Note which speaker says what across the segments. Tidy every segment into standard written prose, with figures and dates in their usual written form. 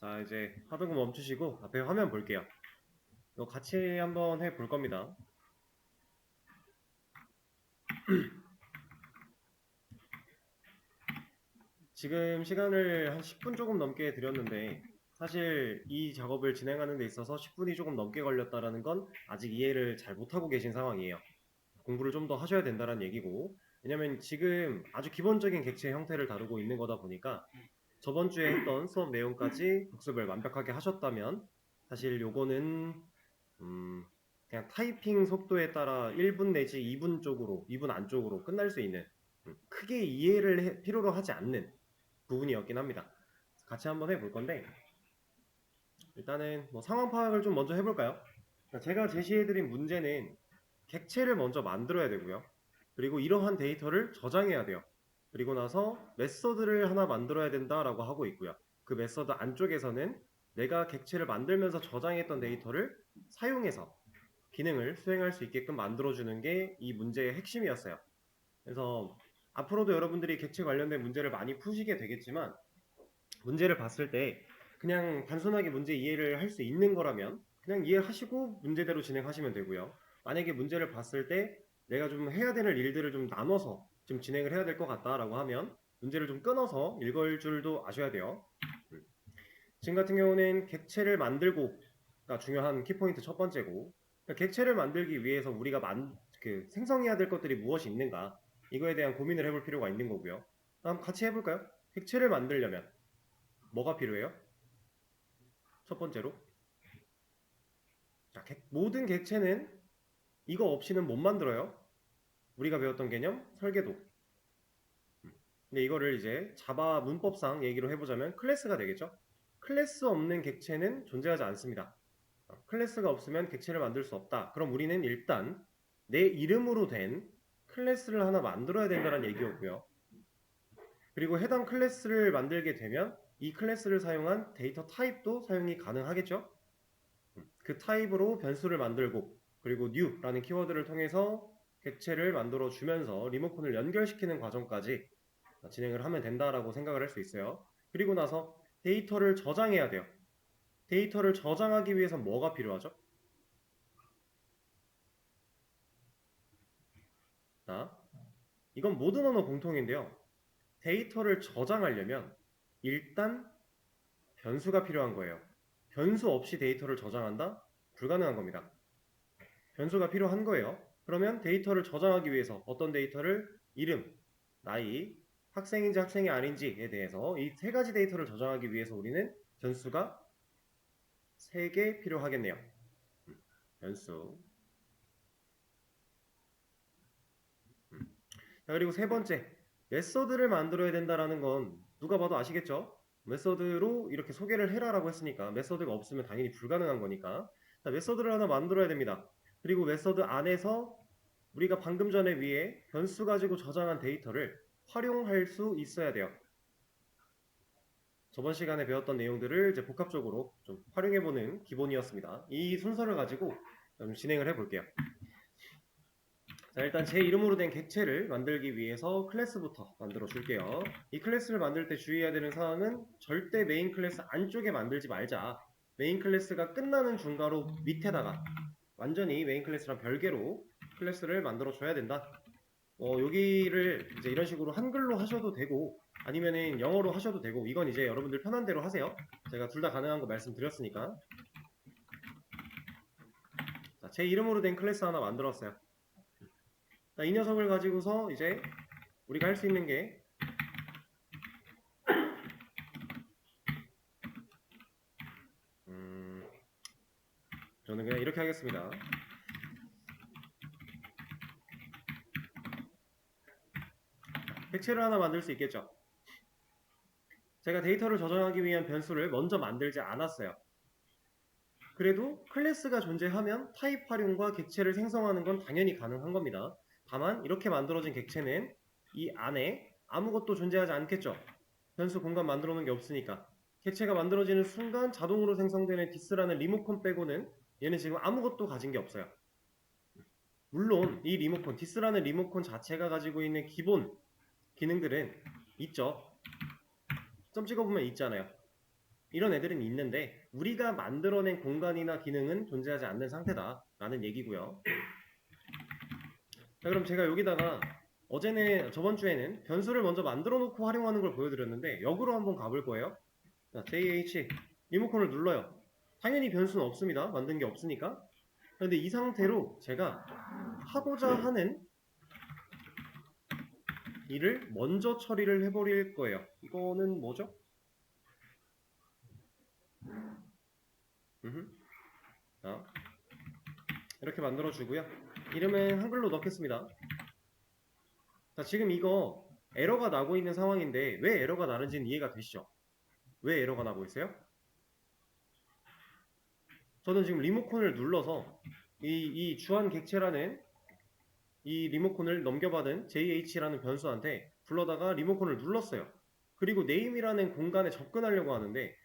Speaker 1: 자, 이제 하던 거 멈추시고 앞에 화면 볼게요. 이거 같이 한번 해볼 겁니다. 지금 시간을 한 10분 조금 넘게 드렸는데 사실 이 작업을 진행하는 데 있어서 10분이 조금 넘게 걸렸다라는 건 아직 이해를 잘 못하고 계신 상황이에요. 공부를 좀 더 하셔야 된다는 얘기고, 왜냐면 지금 아주 기본적인 객체 형태를 다루고 있는 거다 보니까 저번 주에 했던 수업 내용까지 복습을 완벽하게 하셨다면 사실 요거는 그냥 타이핑 속도에 따라 1분 내지 2분 쪽으로, 2분 안쪽으로 끝날 수 있는 크게 이해를 필요로 하지 않는 부분이었긴 합니다. 같이 한번 해볼 건데, 일단은 뭐 상황 파악을 좀 먼저 해볼까요? 제가 제시해드린 문제는 객체를 먼저 만들어야 되고요. 그리고 이러한 데이터를 저장해야 돼요. 그리고 나서 메서드를 하나 만들어야 된다라고 하고 있고요. 그 메서드 안쪽에서는 내가 객체를 만들면서 저장했던 데이터를 사용해서 기능을 수행할 수 있게끔 만들어주는 게 이 문제의 핵심이었어요. 그래서 앞으로도 여러분들이 객체 관련된 문제를 많이 푸시게 되겠지만, 문제를 봤을 때 그냥 단순하게 문제 이해를 할 수 있는 거라면 그냥 이해하시고 문제대로 진행하시면 되고요. 만약에 문제를 봤을 때 내가 좀 해야 되는 일들을 좀 나눠서 좀 진행을 해야 될 것 같다라고 하면 문제를 좀 끊어서 읽을 줄도 아셔야 돼요. 지금 같은 경우는 객체를 만들고가 중요한 키포인트 첫 번째고, 그러니까 객체를 만들기 위해서 우리가 생성해야 될 것들이 무엇이 있는가, 이거에 대한 고민을 해볼 필요가 있는 거고요. 다음 같이 해볼까요? 객체를 만들려면 뭐가 필요해요? 첫 번째로, 자, 모든 객체는 이거 없이는 못 만들어요. 우리가 배웠던 개념 설계도. 근데 이거를 이제 자바 문법상 얘기로 해보자면 클래스가 되겠죠. 클래스 없는 객체는 존재하지 않습니다. 클래스가 없으면 객체를 만들 수 없다. 그럼 우리는 일단 내 이름으로 된 클래스를 하나 만들어야 된다는 얘기였고요. 그리고 해당 클래스를 만들게 되면 이 클래스를 사용한 데이터 타입도 사용이 가능하겠죠. 그 타입으로 변수를 만들고, 그리고 new라는 키워드를 통해서 객체를 만들어 주면서 리모컨을 연결시키는 과정까지 진행을 하면 된다라고 생각을 할 수 있어요. 그리고 나서 데이터를 저장해야 돼요. 데이터를 저장하기 위해서 뭐가 필요하죠? 자, 이건 모든 언어 공통인데요. 데이터를 저장하려면 일단 변수가 필요한 거예요. 변수 없이 데이터를 저장한다? 불가능한 겁니다. 변수가 필요한 거예요. 그러면 데이터를 저장하기 위해서 어떤 데이터를 이름, 나이, 학생인지 학생이 아닌지에 대해서 이 세 가지 데이터를 저장하기 위해서 우리는 변수가 3개 필요하겠네요. 변수. 자, 그리고 세 번째, 메서드를 만들어야 된다라는 건 누가 봐도 아시겠죠? 메서드로 이렇게 소개를 해라라고 했으니까 메서드가 없으면 당연히 불가능한 거니까. 자, 메서드를 하나 만들어야 됩니다. 그리고 메서드 안에서 우리가 방금 전에 위에 변수 가지고 저장한 데이터를 활용할 수 있어야 돼요. 저번 시간에 배웠던 내용들을 이제 복합적으로 좀 활용해보는 기본이었습니다. 이 순서를 가지고 좀 진행을 해볼게요. 자, 일단 제 이름으로 된 객체를 만들기 위해서 클래스부터 만들어 줄게요. 이 클래스를 만들 때 주의해야 되는 사항은 절대 메인 클래스 안쪽에 만들지 말자. 메인 클래스가 끝나는 중괄호 밑에다가 완전히 메인 클래스랑 별개로 클래스를 만들어 줘야 된다. 여기를 이제 이런 식으로 한글로 하셔도 되고 아니면은 영어로 하셔도 되고, 이건 이제 여러분들 편한 대로 하세요. 제가 둘 다 가능한 거 말씀드렸으니까. 자, 제 이름으로 된 클래스 하나 만들었어요. 자, 이 녀석을 가지고서 이제 우리가 할 수 있는 게 저는 그냥 이렇게 하겠습니다. 객체를 하나 만들 수 있겠죠. 제가 데이터를 저장하기 위한 변수를 먼저 만들지 않았어요. 그래도 클래스가 존재하면 타입 활용과 객체를 생성하는 건 당연히 가능한 겁니다. 다만 이렇게 만들어진 객체는 이 안에 아무것도 존재하지 않겠죠. 변수 공간 만들어 놓은 게 없으니까. 객체가 만들어지는 순간 자동으로 생성되는 디스라는 리모컨 빼고는 얘는 지금 아무것도 가진 게 없어요. 물론 이 리모컨, 디스라는 리모컨 자체가 가지고 있는 기본 기능들은 있죠. 점 찍어보면 있잖아요. 이런 애들은 있는데 우리가 만들어낸 공간이나 기능은 존재하지 않는 상태다라는 얘기고요. 자, 그럼 제가 여기다가 저번 주에는 변수를 먼저 만들어 놓고 활용하는 걸 보여드렸는데 역으로 한번 가볼 거예요. 자, JH 리모컨을 눌러요. 당연히 변수는 없습니다. 만든 게 없으니까. 근데 이 상태로 제가 하고자 하는 일을 먼저 처리를 해버릴 거예요. 이거는 뭐죠? 자, 이렇게 만들어주고요. 이름은 한글로 넣겠습니다. 자, 지금 이거 에러가 나고 있는 상황인데 왜 에러가 나는지는 이해가 되시죠? 왜 에러가 나고 있어요? 저는 지금 리모컨을 눌러서 이 주한 객체라는 이 리모컨을 넘겨받은 JH라는 변수한테 불러다가 리모컨을 눌렀어요. 그리고 name이라는 공간에 접근하려고 하는데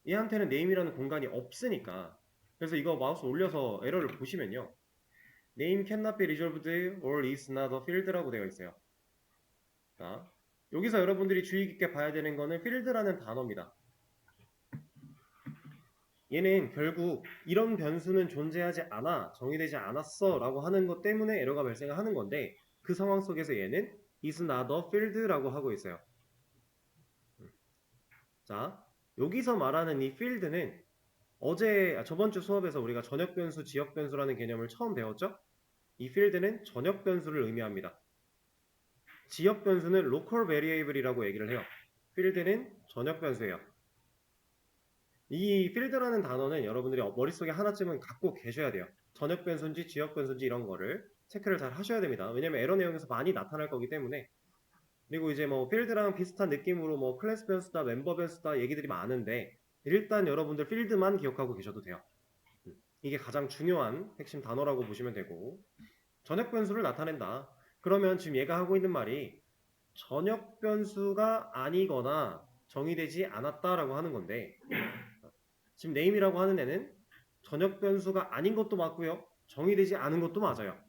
Speaker 1: 얘한테는 name이라는 공간이 없으니까, 그래서 이거 마우스 올려서 에러를 보시면요, name cannot be resolved or is not a field라고 되어 있어요. 자, 여기서 여러분들이 주의 깊게 봐야 되는 거는 field라는 단어입니다. 얘는 결국 이런 변수는 존재하지 않아, 정의되지 않았어 라고 하는 것 때문에 에러가 발생하는 건데, 그 상황 속에서 얘는 is not a field라고 하고 있어요. 자, 여기서 말하는 이 field는 저번 주 수업에서 우리가 전역 변수, 지역 변수라는 개념을 처음 배웠죠? 이 field는 전역 변수를 의미합니다. 지역 변수는 local variable이라고 얘기를 해요. field는 전역 변수예요. 이 field라는 단어는 여러분들이 머릿속에 하나쯤은 갖고 계셔야 돼요. 전역 변수인지 지역 변수인지 이런 거를 체크를 잘 하셔야 됩니다. 왜냐면 에러 내용에서 많이 나타날 거기 때문에. 그리고 이제 뭐 필드랑 비슷한 느낌으로 뭐 클래스 변수다, 멤버 변수다 얘기들이 많은데, 일단 여러분들 필드만 기억하고 계셔도 돼요. 이게 가장 중요한 핵심 단어라고 보시면 되고, 전역 변수를 나타낸다. 그러면 지금 얘가 하고 있는 말이 전역 변수가 아니거나 정의되지 않았다라고 하는 건데, 지금 name이라고 하는 애는 전역 변수가 아닌 것도 맞고요, 정의되지 않은 것도 맞아요.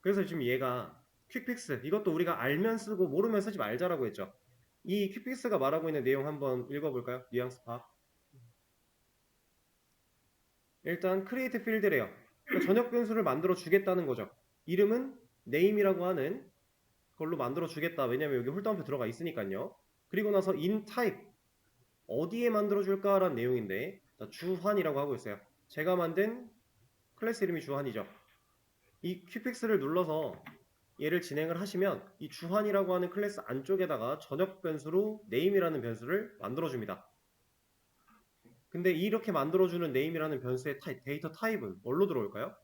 Speaker 1: 그래서 지금 얘가 퀵픽스, 이것도 우리가 알면 쓰고 모르면 쓰지 말자라고 했죠. 이 퀵픽스가 말하고 있는 내용 한번 읽어볼까요? 뉘앙스 파악. 일단 create field래요. 그러니까 전역 변수를 만들어 주겠다는 거죠. 이름은 name이라고 하는 걸로 만들어 주겠다. 왜냐면 여기 홀다운표 들어가 있으니까요. 그리고 나서 in type, 어디에 만들어 줄까라는 내용인데, 주환이라고 하고 있어요. 제가 만든 클래스 이름이 주환이죠. 이 퀵픽스를 눌러서 얘를 진행을 하시면 이 주환이라고 하는 클래스 안쪽에다가 전역 변수로 name이라는 변수를 만들어줍니다. 근데 이렇게 만들어주는 name이라는 변수의 데이터 타입은 뭘로 들어올까요?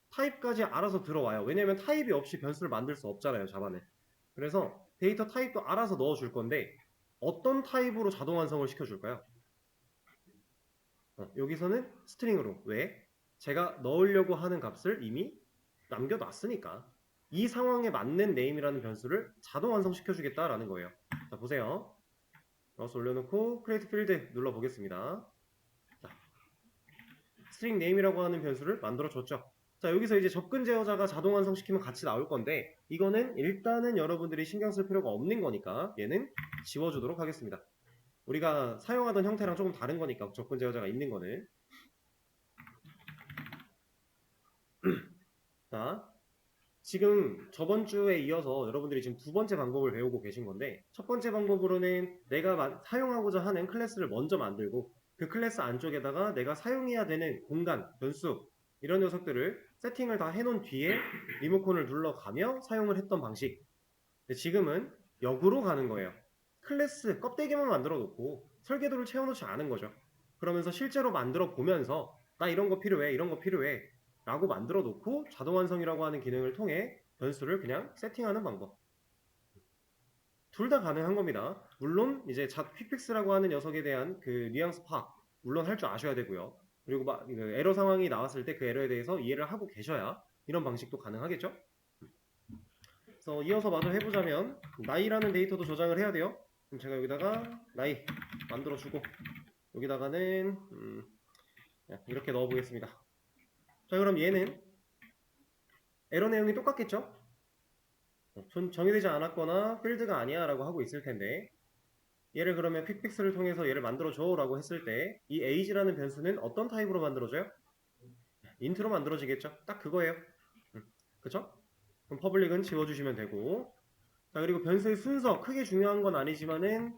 Speaker 1: 타입까지 알아서 들어와요. 왜냐면 타입이 없이 변수를 만들 수 없잖아요, 자바는. 그래서 데이터 타입도 알아서 넣어줄 건데 어떤 타입으로 자동 완성을 시켜줄까요? 여기서는 스트링으로. 왜? 제가 넣으려고 하는 값을 이미 남겨놨으니까 이 상황에 맞는 name이라는 변수를 자동 완성시켜주겠다라는 거예요. 자, 보세요. 마우스 올려놓고 create field 눌러보겠습니다. 자, string name이라고 하는 변수를 만들어줬죠. 자, 여기서 이제 접근 제어자가 자동 완성시키면 같이 나올 건데, 이거는 일단은 여러분들이 신경 쓸 필요가 없는 거니까 얘는 지워주도록 하겠습니다. 우리가 사용하던 형태랑 조금 다른 거니까, 접근 제어자가 있는 거는. 자, 지금 저번 주에 이어서 여러분들이 지금 두 번째 방법을 배우고 계신 건데, 첫 번째 방법으로는 내가 사용하고자 하는 클래스를 먼저 만들고 그 클래스 안쪽에다가 내가 사용해야 되는 공간, 변수 이런 녀석들을 세팅을 다 해놓은 뒤에 리모컨을 눌러가며 사용을 했던 방식. 근데 지금은 역으로 가는 거예요. 클래스 껍데기만 만들어 놓고 설계도를 채워놓지 않은 거죠. 그러면서 실제로 만들어 보면서 나 이런 거 필요해, 이런 거 필요해 라고 만들어 놓고 자동 완성이라고 하는 기능을 통해 변수를 그냥 세팅하는 방법. 둘 다 가능한 겁니다. 물론 이제 퀵픽스라고 하는 녀석에 대한 그 뉘앙스 파악 물론 할 줄 아셔야 되고요. 그리고 그 에러 상황이 나왔을 때 그 에러에 대해서 이해를 하고 계셔야 이런 방식도 가능하겠죠. 그래서 이어서 마저 해보자면 나이라는 데이터도 저장을 해야 돼요. 그럼 제가 여기다가 나이 만들어주고 여기다가는 이렇게 넣어보겠습니다. 자, 그럼 얘는 에러 내용이 똑같겠죠? 정의되지 않았거나 필드가 아니야 라고 하고 있을 텐데, 얘를 그러면 퀵픽스를 통해서 얘를 만들어줘 라고 했을 때 이 age라는 변수는 어떤 타입으로 만들어져요? 인트로 만들어지겠죠? 딱 그거예요. 그쵸? 그럼 퍼블릭은 지워주시면 되고, 자 그리고 변수의 순서 크게 중요한 건 아니지만은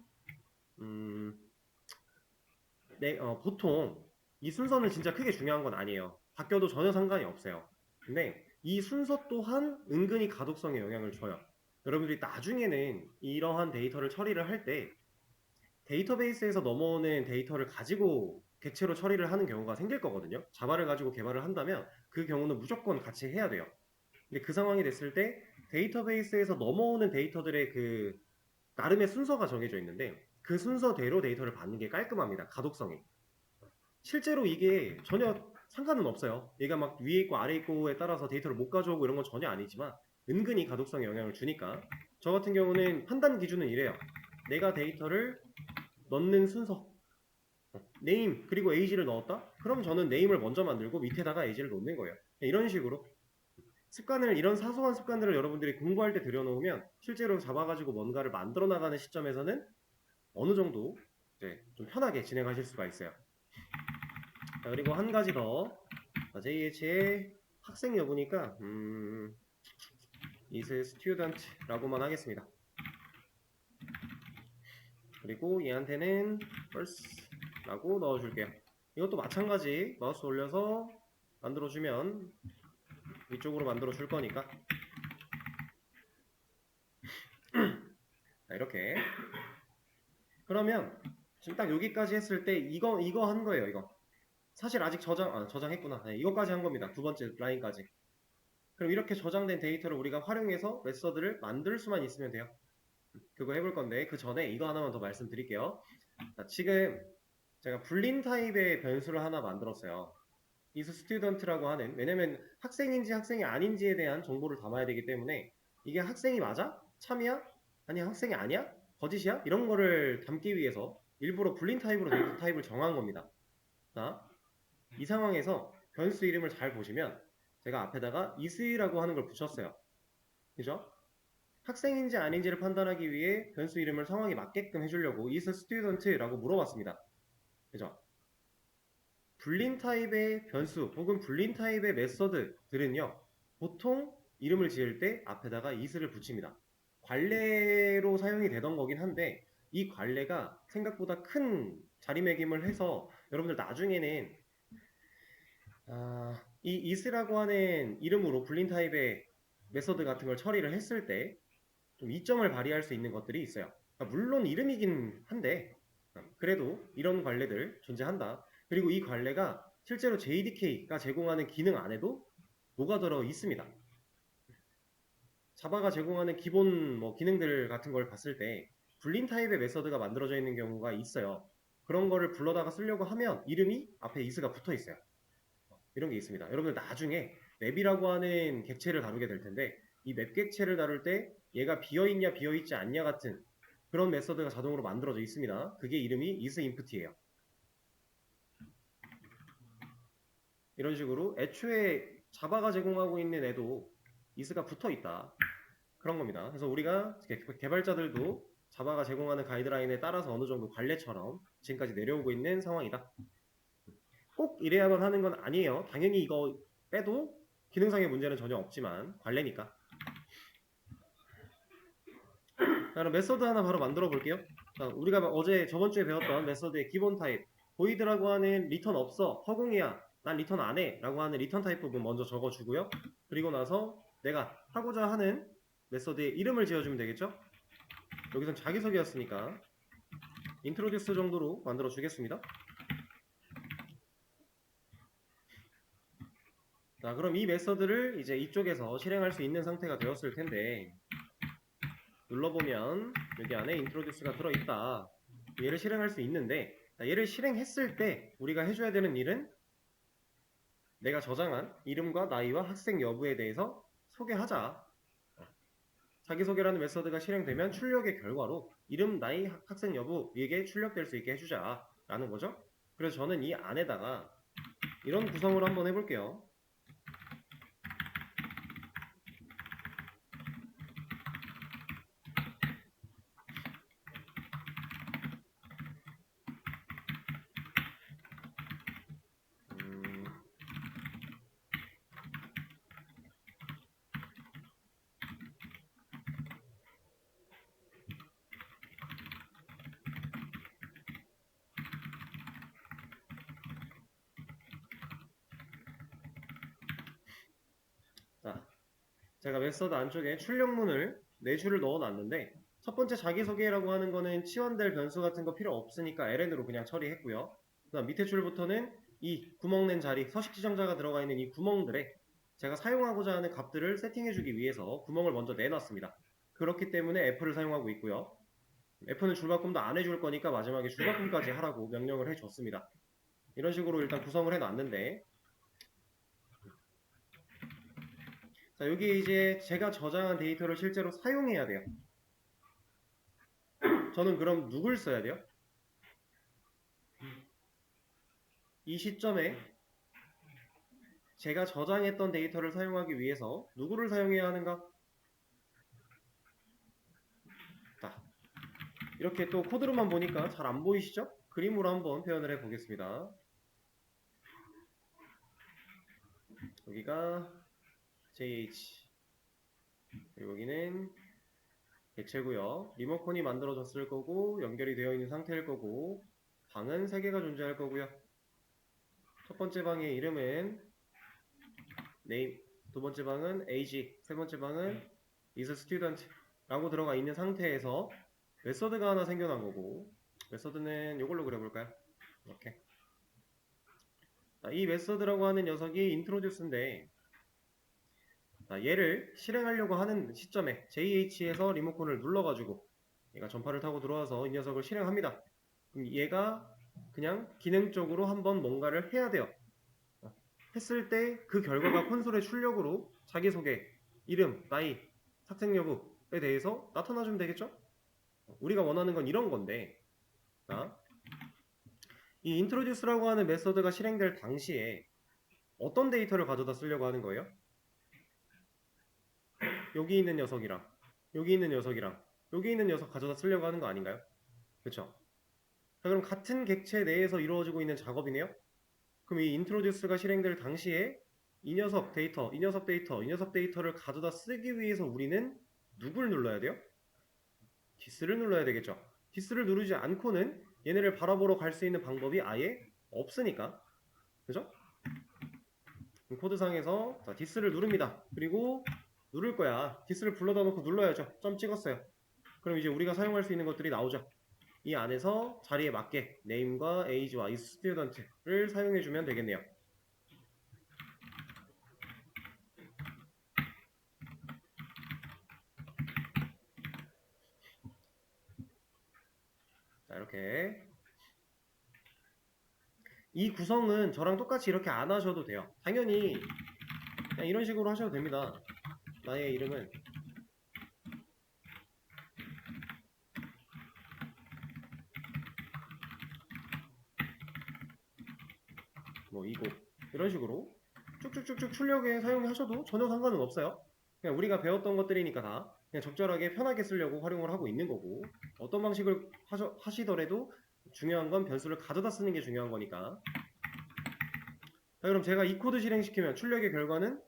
Speaker 1: 보통 이 순서는 진짜 크게 중요한 건 아니에요. 바뀌어도 전혀 상관이 없어요. 근데 이 순서 또한 은근히 가독성에 영향을 줘요. 여러분들이 나중에는 이러한 데이터를 처리를 할 때 데이터베이스에서 넘어오는 데이터를 가지고 객체로 처리를 하는 경우가 생길 거거든요. 자바를 가지고 개발을 한다면 그 경우는 무조건 같이 해야 돼요. 근데 그 상황이 됐을 때 데이터베이스에서 넘어오는 데이터들의 그 나름의 순서가 정해져 있는데 그 순서대로 데이터를 받는 게 깔끔합니다. 가독성이. 실제로 이게 전혀 상관은 없어요. 얘가 막 위에 있고 아래 있고에 따라서 데이터를 못 가져오고 이런 건 전혀 아니지만 은근히 가독성에 영향을 주니까 저 같은 경우는 판단 기준은 이래요. 내가 데이터를 넣는 순서 네임 그리고 에이지를 넣었다? 그럼 저는 네임을 먼저 만들고 밑에다가 에이지를 놓는 거예요. 이런 식으로 습관을 이런 사소한 습관들을 여러분들이 공부할 때 들여놓으면 실제로 잡아가지고 뭔가를 만들어 나가는 시점에서는 어느 정도 이제 좀 편하게 진행하실 수가 있어요. 자, 그리고 한 가지 더 JH의 학생 여부니까 is student라고만 하겠습니다. 그리고 얘한테는 first라고 넣어줄게요. 이것도 마찬가지 마우스 올려서 만들어주면 위쪽으로 만들어줄 거니까 자, 이렇게 그러면 지금 딱 여기까지 했을 때 이거 한 거예요. 이거 사실 아직 저장했구나. 네, 이거까지 한 겁니다. 두 번째 라인까지. 그럼 이렇게 저장된 데이터를 우리가 활용해서 메서드를 만들 수만 있으면 돼요. 그거 해볼 건데 그 전에 이거 하나만 더 말씀드릴게요. 자, 지금 제가 불린 타입의 변수를 하나 만들었어요. is student라고 하는, 왜냐면 학생인지 학생이 아닌지에 대한 정보를 담아야 되기 때문에 이게 학생이 맞아? 참이야? 아니 학생이 아니야? 거짓이야? 이런 거를 담기 위해서 일부러 불린 타입으로 데이터 타입을 정한 겁니다. 자, 이 상황에서 변수 이름을 잘 보시면 제가 앞에다가 is라고 하는 걸 붙였어요. 그죠? 학생인지 아닌지를 판단하기 위해 변수 이름을 상황에 맞게끔 해주려고 is student라고 물어봤습니다. 그죠? 불린 타입의 변수 혹은 불린 타입의 메서드들은요, 보통 이름을 지을 때 앞에다가 is를 붙입니다. 관례로 사용이 되던 거긴 한데 이 관례가 생각보다 큰 자리매김을 해서 여러분들 나중에는 이 is라고 하는 이름으로 불린 타입의 메서드 같은 걸 처리를 했을 때 좀 이점을 발휘할 수 있는 것들이 있어요. 그러니까 물론 이름이긴 한데 그래도 이런 관례들 존재한다. 그리고 이 관례가 실제로 JDK가 제공하는 기능 안에도 녹아들어 있습니다. 자바가 제공하는 기본 뭐 기능들 같은 걸 봤을 때 불린 타입의 메서드가 만들어져 있는 경우가 있어요. 그런 거를 불러다가 쓰려고 하면 이름이 앞에 is가 붙어 있어요. 이런 게 있습니다. 여러분들 나중에 맵이라고 하는 객체를 다루게 될 텐데 이 맵 객체를 다룰 때 얘가 비어있냐 비어있지 않냐 같은 그런 메서드가 자동으로 만들어져 있습니다. 그게 이름이 isInput이에요. 이런 식으로 애초에 자바가 제공하고 있는 애도 is가 붙어 있다. 그런 겁니다. 그래서 우리가 개발자들도 자바가 제공하는 가이드라인에 따라서 어느 정도 관례처럼 지금까지 내려오고 있는 상황이다. 꼭 이래야만 하는 건 아니에요. 당연히 이거 빼도 기능상의 문제는 전혀 없지만 관례니까. 자, 그럼 메서드 하나 바로 만들어 볼게요. 자, 우리가 저번 주에 배웠던 메서드의 기본 타입 보이드라고 하는 리턴 없어, 허공이야, 난 리턴 안 해 라고 하는 리턴 타입 부분 먼저 적어주고요. 그리고 나서 내가 하고자 하는 메서드의 이름을 지어주면 되겠죠. 여기선 자기소개였으니까 인트로듀스 정도로 만들어 주겠습니다. 자, 그럼 이 메서드를 이제 이쪽에서 실행할 수 있는 상태가 되었을 텐데 눌러보면 여기 안에 introduce가 들어있다. 얘를 실행할 수 있는데 얘를 실행했을 때 우리가 해줘야 되는 일은 내가 저장한 이름과 나이와 학생 여부에 대해서 소개하자. 자기소개라는 메서드가 실행되면 출력의 결과로 이름, 나이, 학생 여부에게 출력될 수 있게 해주자 라는 거죠. 그래서 저는 이 안에다가 이런 구성을 한번 해볼게요. 제가 메서드 안쪽에 출력문을 4줄을 넣어놨는데 첫 번째 자기소개라고 하는 거는 치환될 변수 같은 거 필요 없으니까 ln으로 그냥 처리했고요. 그 다음 밑에 줄부터는 이 구멍 낸 자리, 서식 지정자가 들어가 있는 이 구멍들에 제가 사용하고자 하는 값들을 세팅해주기 위해서 구멍을 먼저 내놨습니다. 그렇기 때문에 F를 사용하고 있고요. F는 줄바꿈도 안 해줄 거니까 마지막에 줄바꿈까지 하라고 명령을 해줬습니다. 이런 식으로 일단 구성을 해놨는데, 자, 여기 이제 제가 저장한 데이터를 실제로 사용해야 돼요. 저는 그럼 누굴 써야 돼요? 이 시점에 제가 저장했던 데이터를 사용하기 위해서 누구를 사용해야 하는가? 자, 이렇게 또 코드로만 보니까 잘 안 보이시죠? 그림으로 한번 표현을 해 보겠습니다. 여기가 JH, 그리고 여기는 객체고요. 리모컨이 만들어졌을 거고 연결이 되어 있는 상태일 거고 방은 3개가 존재할 거고요. 첫 번째 방의 이름은 name, 두 번째 방은 age, 세 번째 방은 is student 라고 들어가 있는 상태에서 메서드가 하나 생겨난 거고, 메서드는 이걸로 그려볼까요? 이렇게. 이 메서드라고 하는 녀석이 introduce인데, 얘를 실행하려고 하는 시점에 JH에서 리모컨을 눌러가지고 얘가 전파를 타고 들어와서 이 녀석을 실행합니다. 그럼 얘가 그냥 기능적으로 한번 뭔가를 해야 돼요. 했을 때 그 결과가 콘솔의 출력으로 자기소개, 이름, 나이, 학생 여부에 대해서 나타나주면 되겠죠? 우리가 원하는 건 이런 건데, 자, 이 introduce라고 하는 메서드가 실행될 당시에 어떤 데이터를 가져다 쓰려고 하는 거예요? 여기 있는 녀석이랑 여기 있는 녀석이랑 여기 있는 녀석 가져다 쓰려고 하는 거 아닌가요? 그쵸? 자, 그럼 같은 객체 내에서 이루어지고 있는 작업이네요? 그럼 이 introduce가 실행될 당시에 이 녀석 데이터, 이 녀석 데이터, 이 녀석 데이터를 가져다 쓰기 위해서 우리는 누굴 눌러야 돼요? 디스를 눌러야 되겠죠. 디스를 누르지 않고는 얘네를 바라보러 갈 수 있는 방법이 아예 없으니까. 그죠? 코드상에서 자, 디스를 누릅니다. 그리고 누를 거야. 디스를 불러다 놓고 눌러야죠. 점 찍었어요. 그럼 이제 우리가 사용할 수 있는 것들이 나오죠. 이 안에서 자리에 맞게 name과 age와 is student를 사용해주면 되겠네요. 자, 이렇게 이 구성은 저랑 똑같이 이렇게 안 하셔도 돼요. 당연히 그냥 이런 식으로 하셔도 됩니다. 나의 이름은 뭐 이고 이런 식으로 쭉쭉쭉쭉 출력에 사용하셔도 전혀 상관은 없어요. 그냥 우리가 배웠던 것들이니까 다 그냥 적절하게 편하게 쓰려고 활용을 하고 있는 거고, 어떤 방식을 하시더라도 중요한 건 변수를 가져다 쓰는 게 중요한 거니까. 자, 그럼 제가 이 코드 실행시키면 출력의 결과는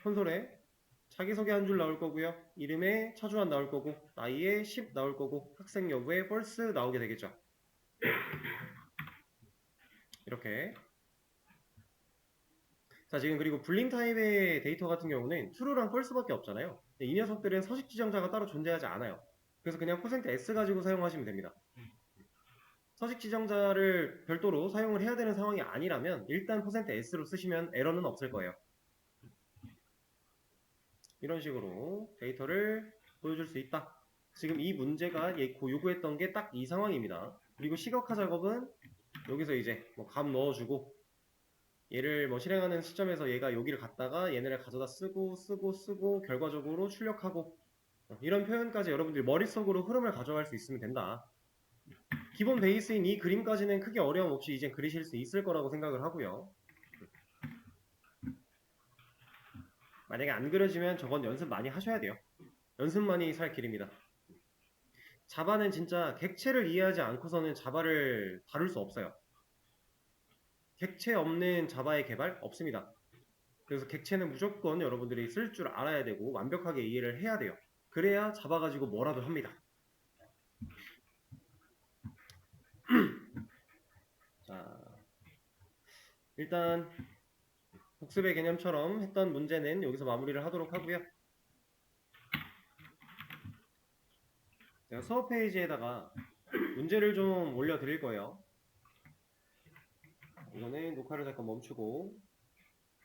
Speaker 1: 콘솔에 자기소개 한 줄 나올 거고요. 이름에 차주한 나올 거고, 나이에 10 나올 거고, 학생 여부에 false 나오게 되겠죠. 이렇게. 자, 지금 그리고 불림 타입의 데이터 같은 경우는 true랑 false밖에 없잖아요. 이 녀석들은 서식 지정자가 따로 존재하지 않아요. 그래서 그냥 %s 가지고 사용하시면 됩니다. 서식 지정자를 별도로 사용을 해야 되는 상황이 아니라면 일단 %s로 쓰시면 에러는 없을 거예요. 이런 식으로 데이터를 보여줄 수 있다. 지금 이 문제가 요구했던 게 딱 이 상황입니다. 그리고 시각화 작업은 여기서 이제 뭐 값 넣어주고 얘를 뭐 실행하는 시점에서 얘가 여기를 갖다가 얘네를 가져다 쓰고 결과적으로 출력하고 이런 표현까지 여러분들이 머릿속으로 흐름을 가져갈 수 있으면 된다. 기본 베이스인 이 그림까지는 크게 어려움 없이 이제 그리실 수 있을 거라고 생각을 하고요. 만약에 안 그려지면 저건 연습 많이 하셔야 돼요. 연습만이 살 길입니다. 자바는 진짜 객체를 이해하지 않고서는 자바를 다룰 수 없어요. 객체 없는 자바의 개발 없습니다. 그래서 객체는 무조건 여러분들이 쓸 줄 알아야 되고 완벽하게 이해를 해야 돼요. 그래야 자바 가지고 뭐라도 합니다. 자, 일단 복습의 개념처럼 했던 문제는 여기서 마무리를 하도록 하고요. 제가 수업 페이지에다가 문제를 좀 올려드릴 거예요. 이거는 녹화를 잠깐 멈추고,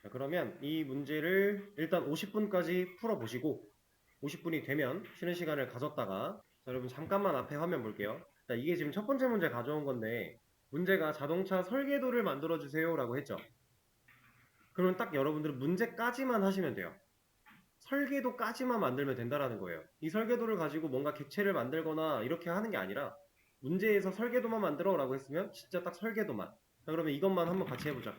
Speaker 1: 자, 그러면 이 문제를 일단 50분까지 풀어보시고 50분이 되면 쉬는 시간을 가졌다가, 자, 여러분 잠깐만 앞에 화면 볼게요. 자, 이게 지금 첫 번째 문제 가져온 건데, 문제가 자동차 설계도를 만들어 주세요 라고 했죠. 그러면 딱 여러분들은 문제까지만 하시면 돼요. 설계도까지만 만들면 된다라는 거예요. 이 설계도를 가지고 뭔가 객체를 만들거나 이렇게 하는 게 아니라, 문제에서 설계도만 만들어 라고 했으면 진짜 딱 설계도만. 자, 그러면 이것만 한번 같이 해보자.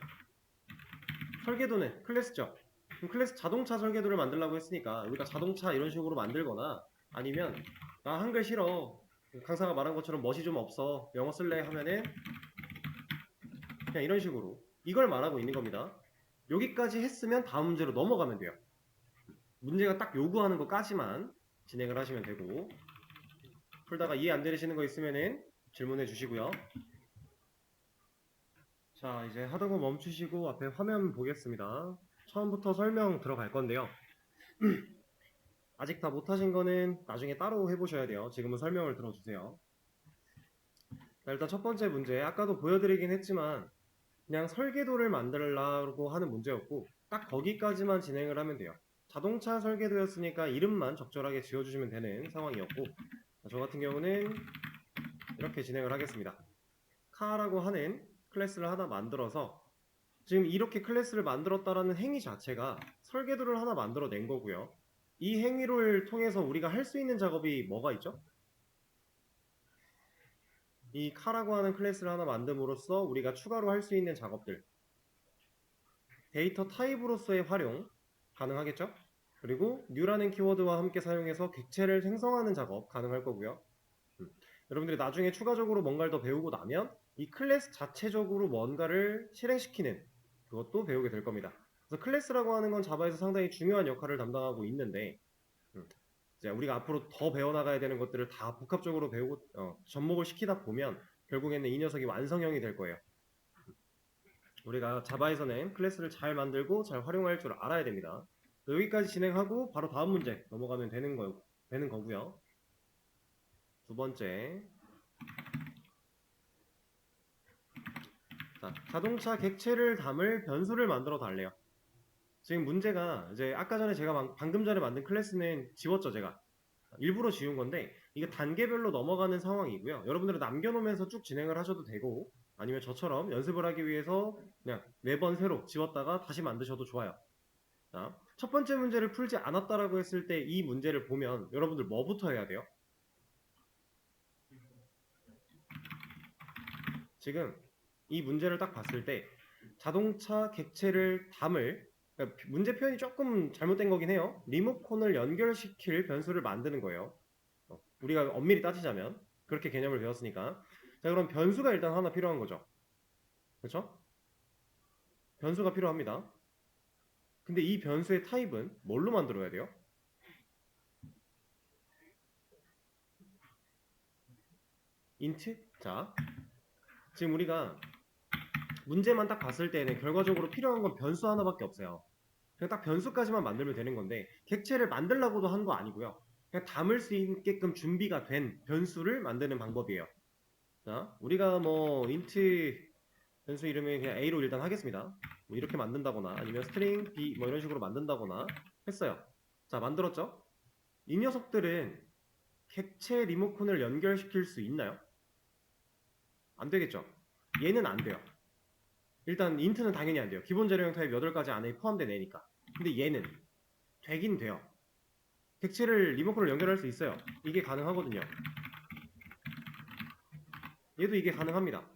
Speaker 1: 설계도는 클래스죠. 그럼 클래스 자동차 설계도를 만들라고 했으니까 우리가 자동차 이런 식으로 만들거나, 아니면 나 한글 싫어, 강사가 말한 것처럼 멋이 좀 없어, 영어 쓸래 하면은 그냥 이런 식으로 이걸 말하고 있는 겁니다. 여기까지 했으면 다음 문제로 넘어가면 돼요. 문제가 딱 요구하는 것까지만 진행을 하시면 되고, 풀다가 이해 안 되시는 거 있으면은 질문해 주시고요. 자, 이제 하던 거 멈추시고 앞에 화면 보겠습니다. 처음부터 설명 들어갈 건데요. 아직 다 못하신 거는 나중에 따로 해보셔야 돼요. 지금은 설명을 들어주세요. 자, 일단 첫 번째 문제, 아까도 보여드리긴 했지만 그냥 설계도를 만들려고 하는 문제였고, 딱 거기까지만 진행을 하면 돼요. 자동차 설계도였으니까 이름만 적절하게 지어주시면 되는 상황이었고, 저 같은 경우는 이렇게 진행을 하겠습니다. 카라고 하는 클래스를 하나 만들어서, 지금 이렇게 클래스를 만들었다라는 행위 자체가 설계도를 하나 만들어낸 거고요. 이 행위를 통해서 우리가 할 수 있는 작업이 뭐가 있죠? 이 카라고 하는 클래스를 하나 만듦으로써 우리가 추가로 할 수 있는 작업들, 데이터 타입으로서의 활용 가능하겠죠? 그리고 new라는 키워드와 함께 사용해서 객체를 생성하는 작업 가능할 거고요. 여러분들이 나중에 추가적으로 뭔가를 더 배우고 나면 이 클래스 자체적으로 뭔가를 실행시키는, 그것도 배우게 될 겁니다. 그래서 클래스라고 하는 건 자바에서 상당히 중요한 역할을 담당하고 있는데, 이제 우리가 앞으로 더 배워나가야 되는 것들을 다 복합적으로 배우고 접목을 시키다 보면 결국에는 이 녀석이 완성형이 될 거예요. 우리가 자바에서는 클래스를 잘 만들고 잘 활용할 줄 알아야 됩니다. 여기까지 진행하고 바로 다음 문제 넘어가면 되는 거고요. 두 번째, 자, 자동차 객체를 담을 변수를 만들어 달래요. 지금 문제가 이제 아까 전에 제가 방금 전에 만든 클래스는 지웠죠, 제가. 일부러 지운 건데 이게 단계별로 넘어가는 상황이고요. 여러분들은 남겨놓으면서 쭉 진행을 하셔도 되고, 아니면 저처럼 연습을 하기 위해서 그냥 매번 새로 지웠다가 다시 만드셔도 좋아요. 자, 첫 번째 문제를 풀지 않았다라고 했을 때 이 문제를 보면 여러분들 뭐부터 해야 돼요? 지금 이 문제를 딱 봤을 때 자동차 객체를 담을, 그러니까 문제 표현이 조금 잘못된 거긴 해요. 리모컨을 연결시킬 변수를 만드는 거예요. 우리가 엄밀히 따지자면 그렇게 개념을 배웠으니까. 자, 그럼 변수가 일단 하나 필요한 거죠. 그렇죠? 변수가 필요합니다. 근데 이 변수의 타입은 뭘로 만들어야 돼요? int? 자, 지금 우리가 문제만 딱 봤을 때는 결과적으로 필요한 건 변수 하나밖에 없어요. 그냥 딱 변수까지만 만들면 되는 건데, 객체를 만들라고도 한 거 아니고요. 그냥 담을 수 있게끔 준비가 된 변수를 만드는 방법이에요. 자, 우리가 뭐 int 변수 이름을 그냥 a로 일단 하겠습니다. 뭐 이렇게 만든다거나 아니면 string b 뭐 이런 식으로 만든다거나 했어요. 자, 만들었죠? 이 녀석들은 객체 리모컨을 연결시킬 수 있나요? 안 되겠죠? 얘는 안 돼요. 일단 int는 당연히 안 돼요. 기본 재료형 타입 8가지 안에 포함된 애니까. 근데 얘는 되긴 돼요. 객체를 리모컨을 연결할 수 있어요. 이게 가능하거든요. 얘도 이게 가능합니다.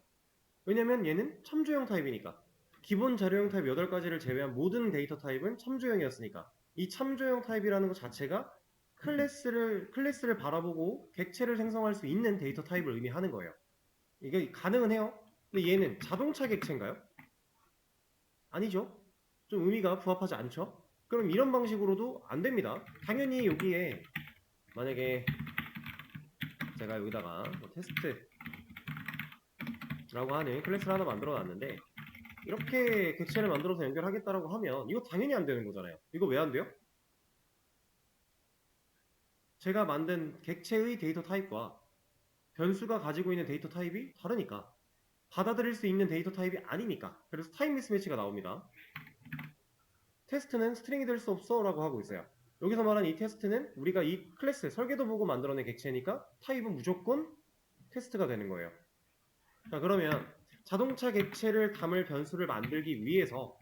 Speaker 1: 왜냐면 얘는 첨주형 타입이니까. 기본 자료형 타입 8가지를 제외한 모든 데이터 타입은 첨주형이었으니까. 이 첨주형 타입이라는 것 자체가 클래스를 바라보고 객체를 생성할 수 있는 데이터 타입을 의미하는 거예요. 이게 가능은 해요. 근데 얘는 자동차 객체인가요? 아니죠. 좀 의미가 부합하지 않죠. 그럼 이런 방식으로도 안 됩니다. 당연히 여기에 만약에 제가 여기다가 뭐 테스트라고 하는 클래스를 하나 만들어 놨는데, 이렇게 객체를 만들어서 연결하겠다라고 하면 이거 당연히 안 되는 거잖아요. 이거 왜 안 돼요? 제가 만든 객체의 데이터 타입과 변수가 가지고 있는 데이터 타입이 다르니까, 받아들일 수 있는 데이터 타입이 아니니까. 그래서 타입 미스매치가 나옵니다. 테스트는 스트링이 될 수 없어 라고 하고 있어요. 여기서 말하는 이 테스트는 우리가 이 클래스 설계도 보고 만들어낸 객체니까 타입은 무조건 테스트가 되는 거예요. 자, 그러면 자동차 객체를 담을 변수를 만들기 위해서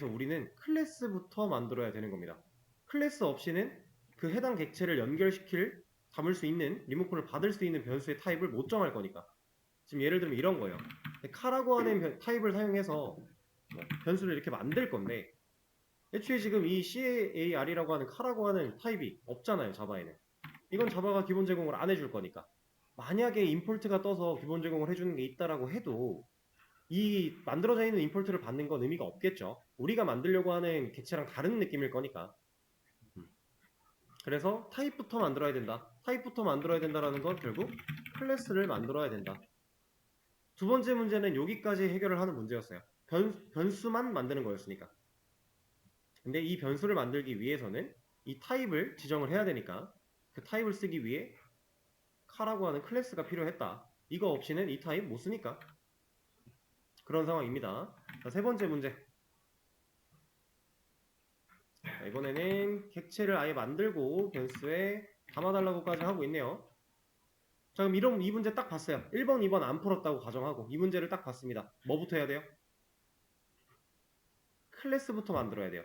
Speaker 1: 우리는 클래스부터 만들어야 되는 겁니다. 클래스 없이는 그 해당 객체를 연결시킬, 담을 수 있는, 리모컨을 받을 수 있는 변수의 타입을 못 정할 거니까. 지금 예를 들면 이런 거예요. 카라고 하는 타입을 사용해서 변수를 이렇게 만들 건데, 애초에 지금 이 CAR이라고 하는 카라고 하는 타입이 없잖아요, 자바에는. 이건 자바가 기본 제공을 안 해줄 거니까. 만약에 임포트가 떠서 기본 제공을 해주는 게 있다라고 해도 이 만들어져 있는 임포트를 받는 건 의미가 없겠죠. 우리가 만들려고 하는 객체랑 다른 느낌일 거니까. 그래서 타입부터 만들어야 된다. 타입부터 만들어야 된다라는 건 결국 클래스를 만들어야 된다. 두 번째 문제는 여기까지 해결을 하는 문제였어요. 변수만 만드는 거였으니까. 근데 이 변수를 만들기 위해서는 이 타입을 지정을 해야 되니까 그 타입을 쓰기 위해 카라고 하는 클래스가 필요했다. 이거 없이는 이 타입 못 쓰니까. 그런 상황입니다. 자, 세 번째 문제. 자, 이번에는 객체를 아예 만들고 변수에 담아달라고까지 하고 있네요. 자, 그럼 이 문제 딱 봤어요. 1번, 2번 안 풀었다고 가정하고 이 문제를 딱 봤습니다. 뭐부터 해야 돼요? 클래스부터 만들어야 돼요.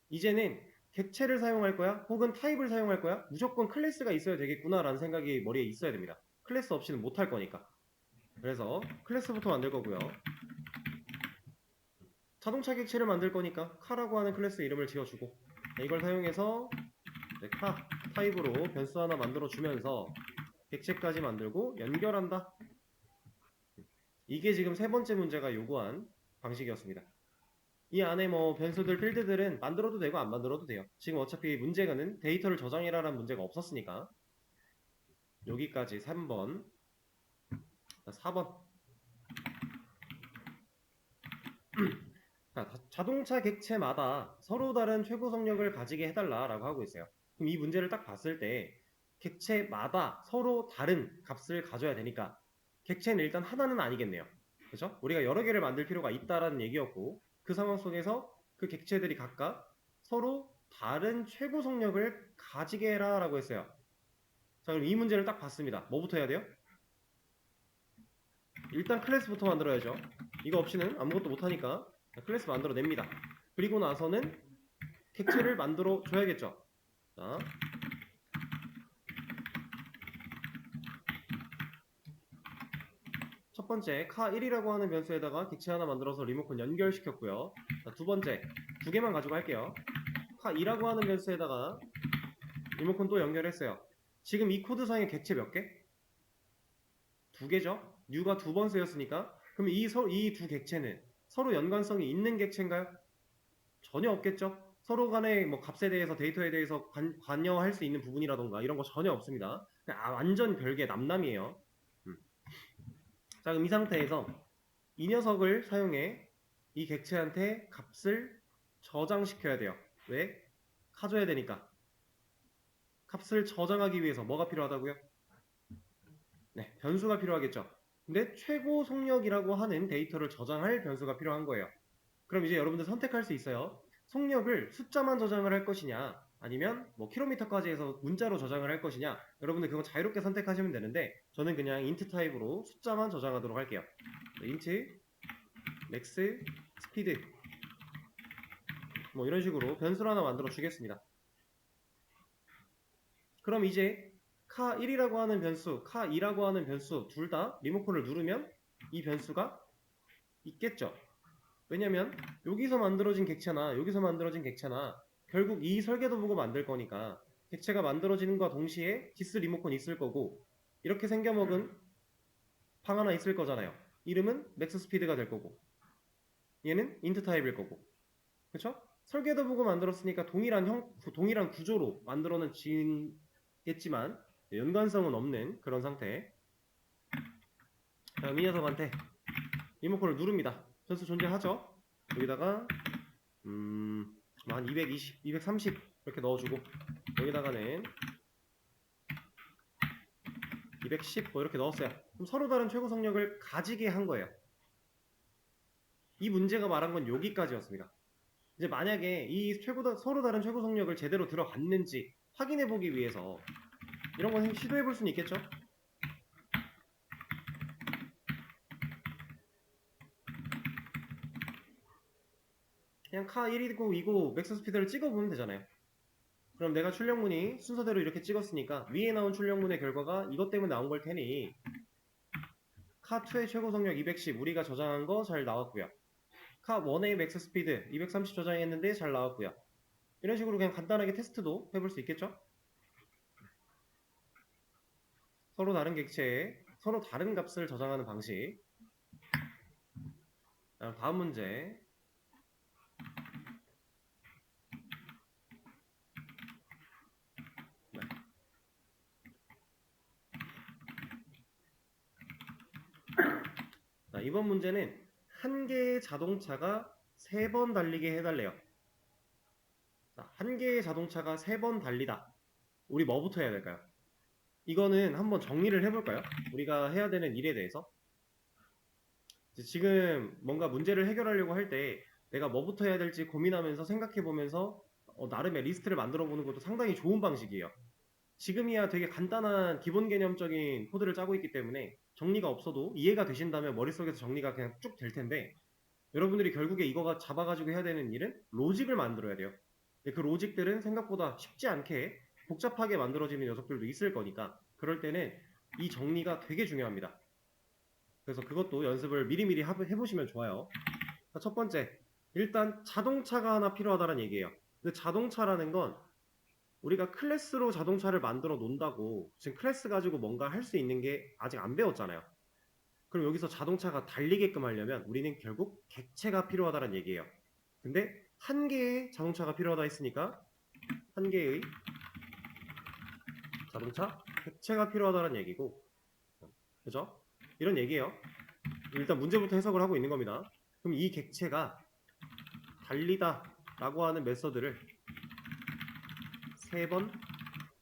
Speaker 1: 이제는 객체를 사용할 거야? 혹은 타입을 사용할 거야? 무조건 클래스가 있어야 되겠구나 라는 생각이 머리에 있어야 됩니다. 클래스 없이는 못할 거니까. 그래서 클래스부터 만들 거고요. 자동차 객체를 만들 거니까 카라고 하는 클래스 이름을 지어주고, 이걸 사용해서 타입으로 변수 하나 만들어 주면서 객체까지 만들고 연결한다. 이게 지금 세 번째 문제가 요구한 방식이었습니다. 이 안에 뭐 변수들, 필드들은 만들어도 되고 안 만들어도 돼요. 지금 어차피 문제가는 데이터를 저장해라라는 문제가 없었으니까. 여기까지 3번. 4번. 자동차 객체마다 서로 다른 최고 속력을 가지게 해달라라고 하고 있어요. 그럼 이 문제를 딱 봤을 때 객체마다 서로 다른 값을 가져야 되니까 객체는 일단 하나는 아니겠네요. 그렇죠? 우리가 여러 개를 만들 필요가 있다라는 얘기였고, 그 상황 속에서 그 객체들이 각각 서로 다른 최고 속력을 가지게 해라 라고 했어요. 자, 그럼 이 문제를 딱 봤습니다. 뭐부터 해야 돼요? 일단 클래스부터 만들어야죠. 이거 없이는 아무것도 못하니까 클래스 만들어냅니다. 그리고 나서는 객체를 만들어 줘야겠죠. 자, 첫 번째 카1이라고 하는 변수에다가 객체 하나 만들어서 리모컨 연결시켰고요. 자, 두 번째, 두 개만 가지고 할게요. 카2라고 하는 변수에다가 리모컨 또 연결했어요. 지금 이 코드상에 객체 몇 개? 두 개죠. 뉴가 두 번 쓰였으니까. 그럼 이 두 객체는 서로 연관성이 있는 객체인가요? 전혀 없겠죠. 서로 간의 뭐 값에 대해서, 데이터에 대해서 관여할 수 있는 부분이라던가 이런 거 전혀 없습니다. 완전 별개 남남이에요. 자, 그럼 이 상태에서 이 녀석을 사용해 이 객체한테 값을 저장시켜야 돼요. 왜? 가져야 되니까. 값을 저장하기 위해서 뭐가 필요하다고요? 네, 변수가 필요하겠죠. 근데 최고 속력이라고 하는 데이터를 저장할 변수가 필요한 거예요. 그럼 이제 여러분들 선택할 수 있어요. 속력을 숫자만 저장을 할 것이냐, 아니면 뭐 킬로미터까지 해서 문자로 저장을 할 것이냐, 여러분들 그거 자유롭게 선택하시면 되는데 저는 그냥 인트 타입으로 숫자만 저장하도록 할게요. 인트 맥스 스피드 뭐 이런 식으로 변수를 하나 만들어 주겠습니다. 그럼 이제 카1이라고 하는 변수, 카2라고 하는 변수 둘 다 리모컨을 누르면 이 변수가 있겠죠. 왜냐면 여기서 만들어진 객체나 여기서 만들어진 객체나 결국 이 설계도 보고 만들 거니까 객체가 만들어지는 것과 동시에 디스 리모컨이 있을 거고, 이렇게 생겨먹은 방 하나 있을 거잖아요. 이름은 맥스 스피드가 될 거고, 얘는 인트 타입일 거고, 그쵸? 설계도 보고 만들었으니까 동일한 구조로 만들어는 지겠지만 연관성은 없는 그런 상태. 다음 이 녀석한테 리모컨을 누릅니다. 변수 존재하죠? 여기다가 한 220, 230 이렇게 넣어주고 여기다가는 210 뭐 이렇게 넣었어요. 그럼 서로 다른 최고 속력을 가지게 한 거예요. 이 문제가 말한 건 여기까지였습니다. 이제 만약에 이 서로 다른 최고 속력을 제대로 들어갔는지 확인해 보기 위해서 이런 거 시도해 볼 수는 있겠죠? 그냥 카 1이고 2고 맥스 스피드를 찍어보면 되잖아요. 그럼 내가 출력문이 순서대로 이렇게 찍었으니까 위에 나온 출력문의 결과가 이것 때문에 나온 걸 테니 카2의 최고 속력 210 우리가 저장한 거 잘 나왔고요. 카1의 맥스 스피드 230 저장했는데 잘 나왔고요. 이런 식으로 그냥 간단하게 테스트도 해볼 수 있겠죠? 서로 다른 객체에 서로 다른 값을 저장하는 방식. 다음 문제. 네. 자, 이번 문제는 한 개의 자동차가 3번 달리게 해달래요. 자, 한 개의 자동차가 3번 달리다. 우리 뭐부터 해야 될까요? 이거는 한번 정리를 해볼까요? 우리가 해야 되는 일에 대해서. 지금 뭔가 문제를 해결하려고 할 때 내가 뭐부터 해야 될지 고민하면서 생각해보면서 나름의 리스트를 만들어 보는 것도 상당히 좋은 방식이에요. 지금이야 되게 간단한 기본 개념적인 코드를 짜고 있기 때문에 정리가 없어도 이해가 되신다면 머릿속에서 정리가 그냥 쭉 될 텐데 여러분들이 결국에 이거가 잡아가지고 해야 되는 일은 로직을 만들어야 돼요. 근데 그 로직들은 생각보다 쉽지 않게 복잡하게 만들어지는 녀석들도 있을 거니까 그럴 때는 이 정리가 되게 중요합니다. 그래서 그것도 연습을 미리미리 해보시면 좋아요. 첫 번째, 일단 자동차가 하나 필요하다는 얘기예요. 근데 자동차라는 건 우리가 클래스로 자동차를 만들어 놓는다고 지금 클래스 가지고 뭔가 할 수 있는 게 아직 안 배웠잖아요. 그럼 여기서 자동차가 달리게끔 하려면 우리는 결국 객체가 필요하다는 얘기예요. 근데 한 개의 자동차가 필요하다 했으니까 한 개의 자동차 객체가 필요하다는 얘기고, 그죠? 이런 얘기예요. 일단 문제부터 해석을 하고 있는 겁니다. 그럼 이 객체가 달리다 라고 하는 메서드를 3번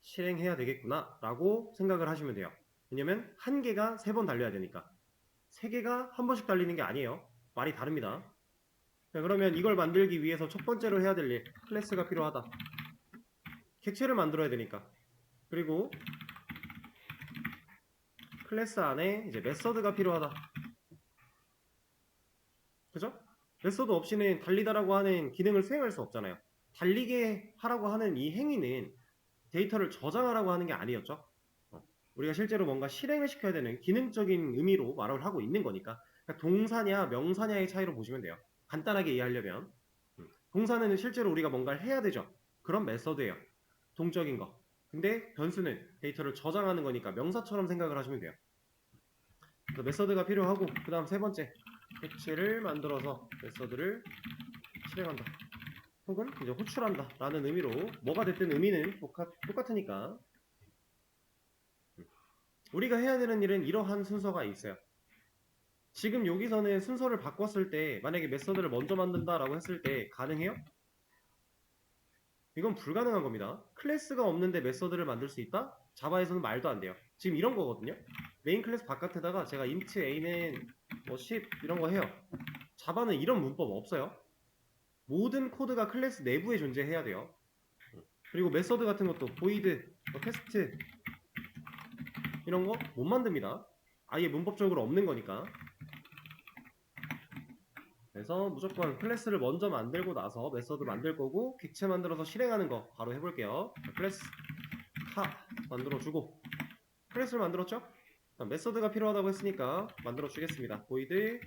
Speaker 1: 실행해야 되겠구나 라고 생각을 하시면 돼요. 왜냐면 한 개가 3번 달려야 되니까 3개가 한 번씩 달리는 게 아니에요. 말이 다릅니다. 자, 그러면 이걸 만들기 위해서 첫 번째로 해야 될 일, 클래스가 필요하다. 객체를 만들어야 되니까. 그리고 클래스 안에 이제 메서드가 필요하다. 그죠? 메서드 없이는 달리다라고 하는 기능을 수행할 수 없잖아요. 달리게 하라고 하는 이 행위는 데이터를 저장하라고 하는 게 아니었죠. 우리가 실제로 뭔가 실행을 시켜야 되는 기능적인 의미로 말을 하고 있는 거니까 그러니까 동사냐 명사냐의 차이로 보시면 돼요. 간단하게 이해하려면 동사는 실제로 우리가 뭔가를 해야 되죠. 그런 메서드예요. 동적인 거. 근데 변수는 데이터를 저장하는 거니까 명사처럼 생각을 하시면 돼요. 그래서 메서드가 필요하고 그 다음 세 번째 객체를 만들어서 메서드를 실행한다. 혹은 이제 호출한다 라는 의미로 뭐가 됐든 의미는 똑같으니까 우리가 해야 되는 일은 이러한 순서가 있어요. 지금 여기서는 순서를 바꿨을 때 만약에 메서드를 먼저 만든다라고 했을 때 가능해요? 이건 불가능한 겁니다. 클래스가 없는데 메서드를 만들 수 있다? 자바에서는 말도 안 돼요. 지금 이런 거거든요. 메인 클래스 바깥에다가 제가 int a는 뭐 10 이런 거 해요. 자바는 이런 문법 없어요. 모든 코드가 클래스 내부에 존재해야 돼요. 그리고 메서드 같은 것도 void, 테스트 이런 거 못 만듭니다. 아예 문법적으로 없는 거니까. 그래서 무조건 클래스를 먼저 만들고 나서 메서드 만들 거고 객체 만들어서 실행하는 거 바로 해볼게요. 클래스 카 만들어주고 클래스를 만들었죠? 메서드가 필요하다고 했으니까 만들어 주겠습니다. void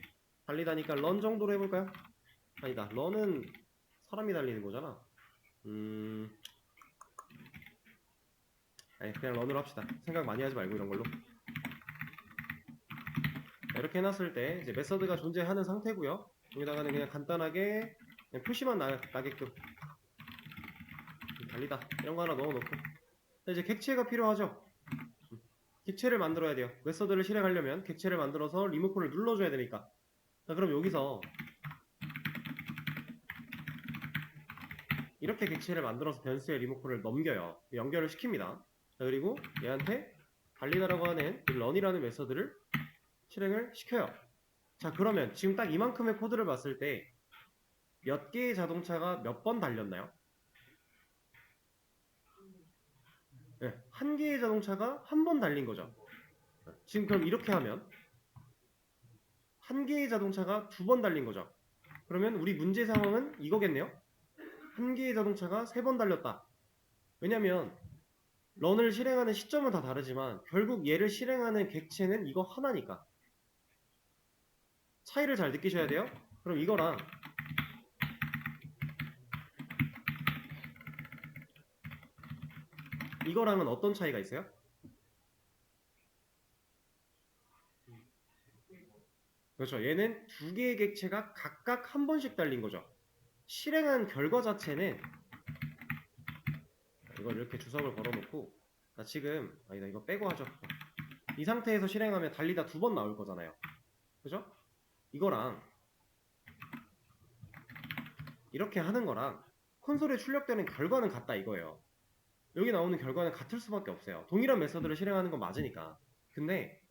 Speaker 1: 달리다니까 run 정도로 해볼까요? 아니다. run은 사람이 달리는 거잖아. 아니 그냥 run으로 합시다. 생각 많이 하지 말고 이런 걸로. 이렇게 해놨을 때 이제 메서드가 존재하는 상태고요. 여기다가는 그냥 간단하게 그냥 표시만 나게끔 달리다 이런 거 하나 넣어놓고 이제 객체가 필요하죠. 객체를 만들어야 돼요. 메서드를 실행하려면 객체를 만들어서 리모컨을 눌러줘야 되니까 자, 그럼 여기서 이렇게 객체를 만들어서 변수의 리모컨을 넘겨요. 연결을 시킵니다. 자, 그리고 얘한테 달리다라고 하는 이 run이라는 메서드를 실행을 시켜요. 자, 그러면 지금 딱 이만큼의 코드를 봤을 때 몇 개의 자동차가 몇 번 달렸나요? 네, 한 개의 자동차가 한 번 달린 거죠. 지금 그럼 이렇게 하면 한 개의 자동차가 두 번 달린 거죠. 그러면 우리 문제 상황은 이거겠네요. 한 개의 자동차가 세 번 달렸다. 왜냐면 런을 실행하는 시점은 다 다르지만 결국 얘를 실행하는 객체는 이거 하나니까. 차이를 잘 느끼셔야 돼요. 그럼 이거랑은 어떤 차이가 있어요? 그렇죠. 얘는 두 개의 객체가 각각 한 번씩 달린 거죠. 실행한 결과 자체는 이걸 이렇게 주석을 걸어놓고 지금 아니다 이거 빼고 하죠. 이 상태에서 실행하면 달리다 두 번 나올 거잖아요. 그죠? 이거랑 이렇게 하는 거랑 콘솔에 출력되는 결과는 같다 이거예요. 여기 나오는 결과는 같을 수밖에 없어요. 동일한 메서드를 실행하는 건 맞으니까. 근데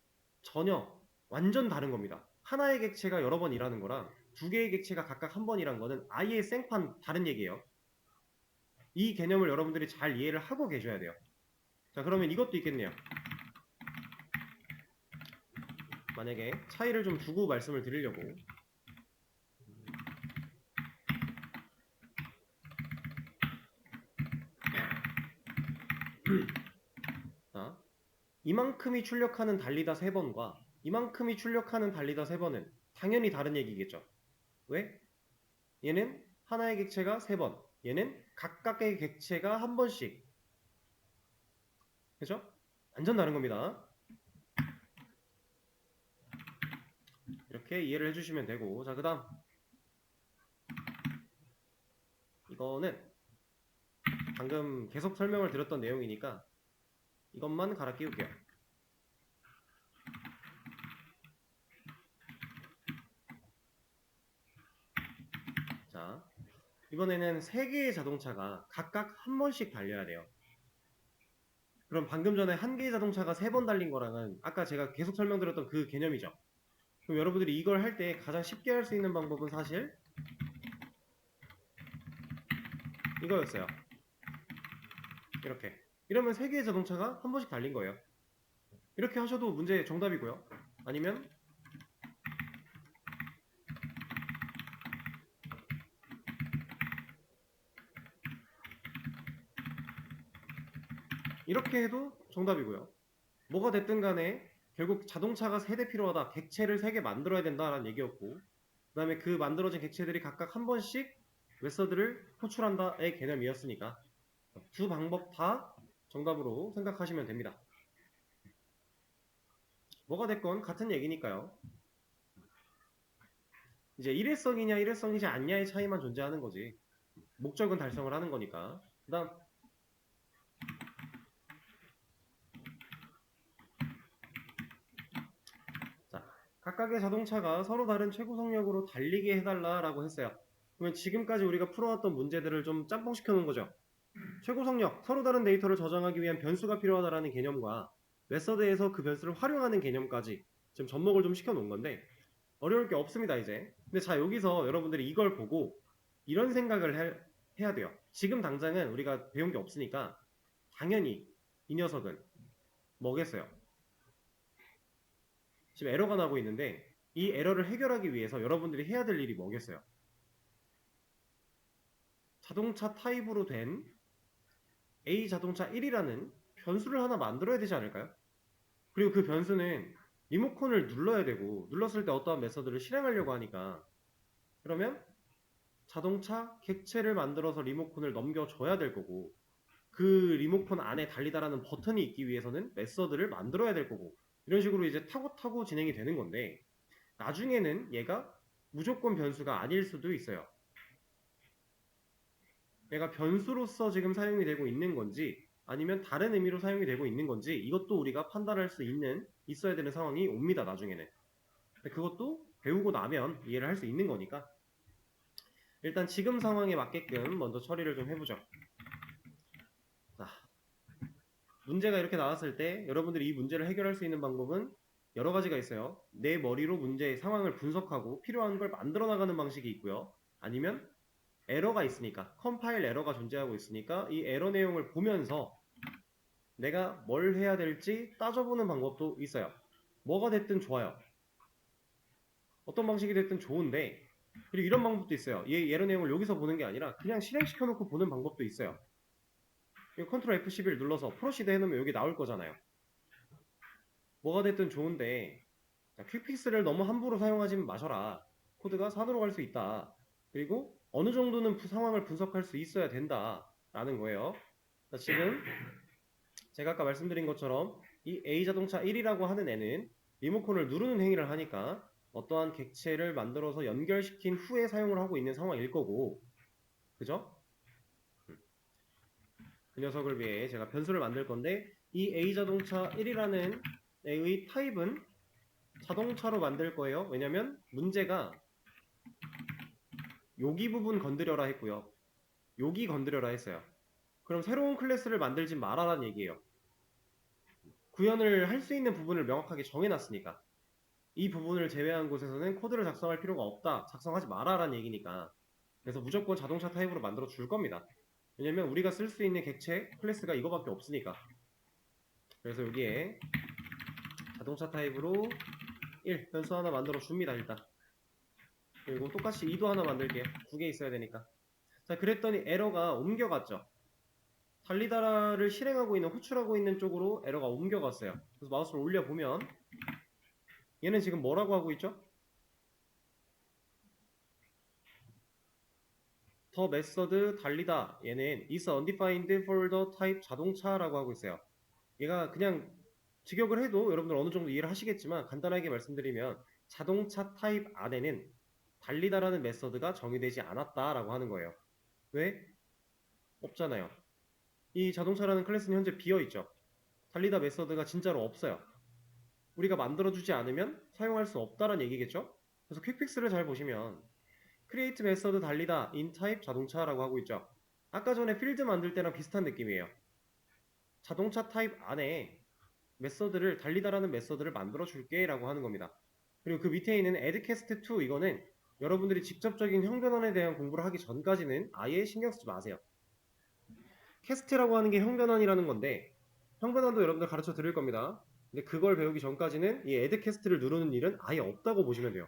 Speaker 1: 전혀 완전 다른 겁니다. 하나의 객체가 여러 번 일하는 거랑 두 개의 객체가 각각 한 번 일한 거는 아예 생판 다른 얘기예요. 이 개념을 여러분들이 잘 이해를 하고 계셔야 돼요. 자, 그러면 이것도 있겠네요. 만약에 차이를 좀 두고 말씀을 드리려고 자, 이만큼이 출력하는 달리다 3번과 이만큼이 출력하는 달리다 3번은 당연히 다른 얘기겠죠. 왜? 얘는 하나의 객체가 3번, 얘는 각각의 객체가 한 번씩. 그죠? 완전 다른 겁니다. 이렇게 이해를 해주시면 되고, 자, 그 다음 이거는 방금 계속 설명을 드렸던 내용이니까 이것만 갈아 끼울게요. 자, 이번에는 3개의 자동차가 각각 한 번씩 달려야 돼요. 그럼 방금 전에 한 개의 자동차가 3번 달린 거랑은 아까 제가 계속 설명드렸던 그 개념이죠. 그럼 여러분들이 이걸 할 때 가장 쉽게 할 수 있는 방법은 사실 이거였어요. 이렇게. 이러면 3개의 자동차가 한 번씩 달린 거예요. 이렇게 하셔도 문제 정답이고요. 아니면 이렇게 해도 정답이고요. 뭐가 됐든 간에 결국 자동차가 3대 필요하다. 객체를 3개 만들어야 된다라는 얘기였고 그 다음에 그 만들어진 객체들이 각각 한 번씩 메서드를 호출한다의 개념이었으니까 두 방법 다 정답으로 생각하시면 됩니다. 뭐가 됐건 같은 얘기니까요. 이제 일회성이냐 일회성이지 않냐의 차이만 존재하는 거지. 목적은 달성을 하는 거니까. 그 다음 자, 각각의 자동차가 서로 다른 최고 속력으로 달리게 해달라라고 했어요. 그러면 지금까지 우리가 풀어왔던 문제들을 좀 짬뽕시켜 놓은 거죠. 최고 속력, 서로 다른 데이터를 저장하기 위한 변수가 필요하다라는 개념과 메서드에서 그 변수를 활용하는 개념까지 지금 접목을 좀 시켜 놓은 건데 어려울 게 없습니다 이제. 근데 자 여기서 여러분들이 이걸 보고 이런 생각을 해야 돼요. 지금 당장은 우리가 배운 게 없으니까 당연히 이 녀석은 뭐겠어요? 지금 에러가 나고 있는데 이 에러를 해결하기 위해서 여러분들이 해야 될 일이 뭐겠어요? 자동차 타입으로 된 A 자동차 1이라는 변수를 하나 만들어야 되지 않을까요? 그리고 그 변수는 리모컨을 눌러야 되고 눌렀을 때 어떠한 메서드를 실행하려고 하니까 그러면 자동차 객체를 만들어서 리모컨을 넘겨줘야 될 거고 그 리모컨 안에 달리다라는 버튼이 있기 위해서는 메서드를 만들어야 될 거고 이런 식으로 이제 타고 진행이 되는 건데 나중에는 얘가 무조건 변수가 아닐 수도 있어요. 얘가 변수로서 지금 사용이 되고 있는 건지 아니면 다른 의미로 사용이 되고 있는 건지 이것도 우리가 판단할 수 있어야 되는 상황이 옵니다 나중에는. 근데 그것도 배우고 나면 이해를 할 수 있는 거니까 일단 지금 상황에 맞게끔 먼저 처리를 좀 해보죠. 자, 문제가 이렇게 나왔을 때 여러분들이 이 문제를 해결할 수 있는 방법은 여러 가지가 있어요. 내 머리로 문제의 상황을 분석하고 필요한 걸 만들어 나가는 방식이 있고요. 아니면 에러가 있으니까, 컴파일 에러가 존재하고 있으니까 이 에러 내용을 보면서 내가 뭘 해야 될지 따져보는 방법도 있어요. 뭐가 됐든 좋아요. 어떤 방식이 됐든 좋은데, 그리고 이런 방법도 있어요. 에러 내용을 여기서 보는 게 아니라 그냥 실행시켜 놓고 보는 방법도 있어요. 컨트롤 F11 눌러서 프로시드 해놓으면 여기 나올 거잖아요. 뭐가 됐든 좋은데 퀵픽스를 너무 함부로 사용하지 마셔라. 코드가 산으로 갈 수 있다. 그리고 어느 정도는 상황을 분석할 수 있어야 된다 라는 거예요. 자, 지금 제가 아까 말씀드린 것처럼 이 A자동차 1이라고 하는 애는 리모컨을 누르는 행위를 하니까 어떠한 객체를 만들어서 연결시킨 후에 사용을 하고 있는 상황일 거고, 그죠? 그 녀석을 위해 제가 변수를 만들 건데, 이 A자동차 1이라는 애의 타입은 자동차로 만들 거예요. 왜냐면 문제가 여기 부분 건드려라 했고요. 여기 건드려라 했어요. 그럼 새로운 클래스를 만들지 말아라는 얘기예요. 구현을 할 수 있는 부분을 명확하게 정해놨으니까 이 부분을 제외한 곳에서는 코드를 작성할 필요가 없다. 작성하지 마라라는 얘기니까. 그래서 무조건 자동차 타입으로 만들어 줄 겁니다. 왜냐면 우리가 쓸 수 있는 객체 클래스가 이거밖에 없으니까. 그래서 여기에 자동차 타입으로 1 변수 하나 만들어 줍니다. 일단. 그리고 똑같이 2도 하나 만들게요. 2개 있어야 되니까. 자, 그랬더니 에러가 옮겨갔죠. 달리다를 실행하고 있는, 호출하고 있는 쪽으로 에러가 옮겨갔어요. 그래서 마우스를 올려보면 얘는 지금 뭐라고 하고 있죠? 더 메서드 달리다, 얘는 is undefined for the type 자동차라고 하고 있어요. 얘가 그냥 직역을 해도 여러분들 어느 정도 이해를 하시겠지만 간단하게 말씀드리면 자동차 타입 안에는 달리다라는 메서드가 정의되지 않았다라고 하는 거예요. 왜? 없잖아요. 이 자동차라는 클래스는 현재 비어있죠. 달리다 메서드가 진짜로 없어요. 우리가 만들어주지 않으면 사용할 수 없다는 얘기겠죠? 그래서 퀵픽스를 잘 보시면 create 메서드 달리다 in type 자동차라고 하고 있죠. 아까 전에 필드 만들 때랑 비슷한 느낌이에요. 자동차 타입 안에 메서드를 달리다라는 메서드를 만들어 줄게 라고 하는 겁니다. 그리고 그 밑에 있는 addCast2 이거는 여러분들이 직접적인 형변환에 대한 공부를 하기 전까지는 아예 신경 쓰지 마세요. 캐스트라고 하는 게 형변환이라는 건데 형변환도 여러분들 가르쳐 드릴 겁니다. 근데 그걸 배우기 전까지는 이 addCast를 누르는 일은 아예 없다고 보시면 돼요.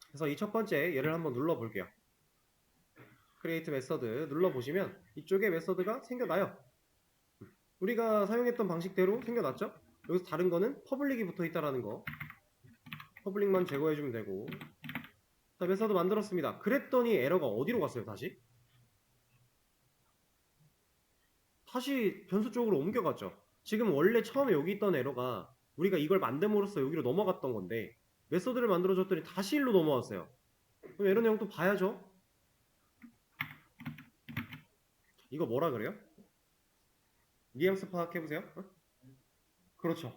Speaker 1: 그래서 이 첫 번째 얘를 한번 눌러 볼게요. create 메서드 눌러 보시면 이쪽에 메서드가 생겨나요. 우리가 사용했던 방식대로 생겨났죠? 여기서 다른 거는 퍼블릭이 붙어 있다라는 거. 퍼블릭만 제거해주면 되고. 자, 메서드 만들었습니다. 그랬더니 에러가 어디로 갔어요, 다시? 다시 변수 쪽으로 옮겨갔죠. 지금 원래 처음에 여기 있던 에러가 우리가 이걸 만듦으로써 여기로 넘어갔던 건데 메서드를 만들어줬더니 다시 일로 넘어왔어요. 그럼 에러 내용 또 봐야죠. 이거 뭐라 그래요? 뉘앙스 파악해보세요. 어? 그렇죠.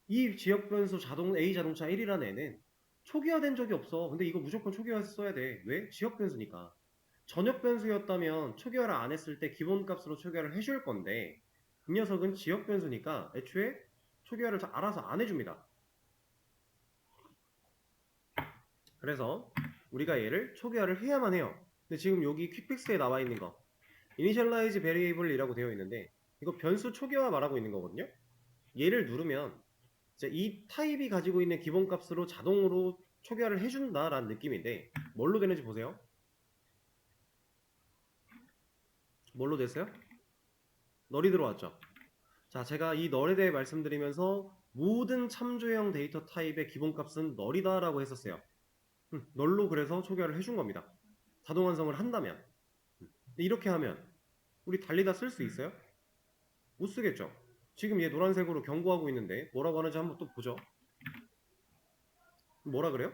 Speaker 1: 이 지역 변수 A 자동차 1이라는 애는 초기화된 적이 없어. 근데 이거 무조건 초기화해서 써야 돼. 왜? 지역 변수니까. 전역 변수였다면 초기화를 안 했을 때 기본값으로 초기화를 해줄 건데 이 녀석은 지역 변수니까 애초에 초기화를 알아서 안 해줍니다. 그래서 우리가 얘를 초기화를 해야만 해요. 근데 지금 여기 퀵픽스에 나와 있는 거 initialize variable이라고 되어 있는데 이거 변수 초기화 말하고 있는 거거든요. 얘를 누르면 이 타입이 가지고 있는 기본값으로 자동으로 초기화를 해준다라는 느낌인데 뭘로 되는지 보세요. 뭘로 됐어요? 널이 들어왔죠. 자, 제가 이 널에 대해 말씀드리면서 모든 참조형 데이터 타입의 기본값은 널이다 라고 했었어요. 널로 그래서 초기화를 해준 겁니다. 자동 완성을 한다면. 근데 이렇게 하면 우리 달리다 쓸 수 있어요? 못 쓰겠죠. 지금 얘 노란색으로 경고하고 있는데 뭐라고 하는지 한번 또 보죠. 뭐라 그래요?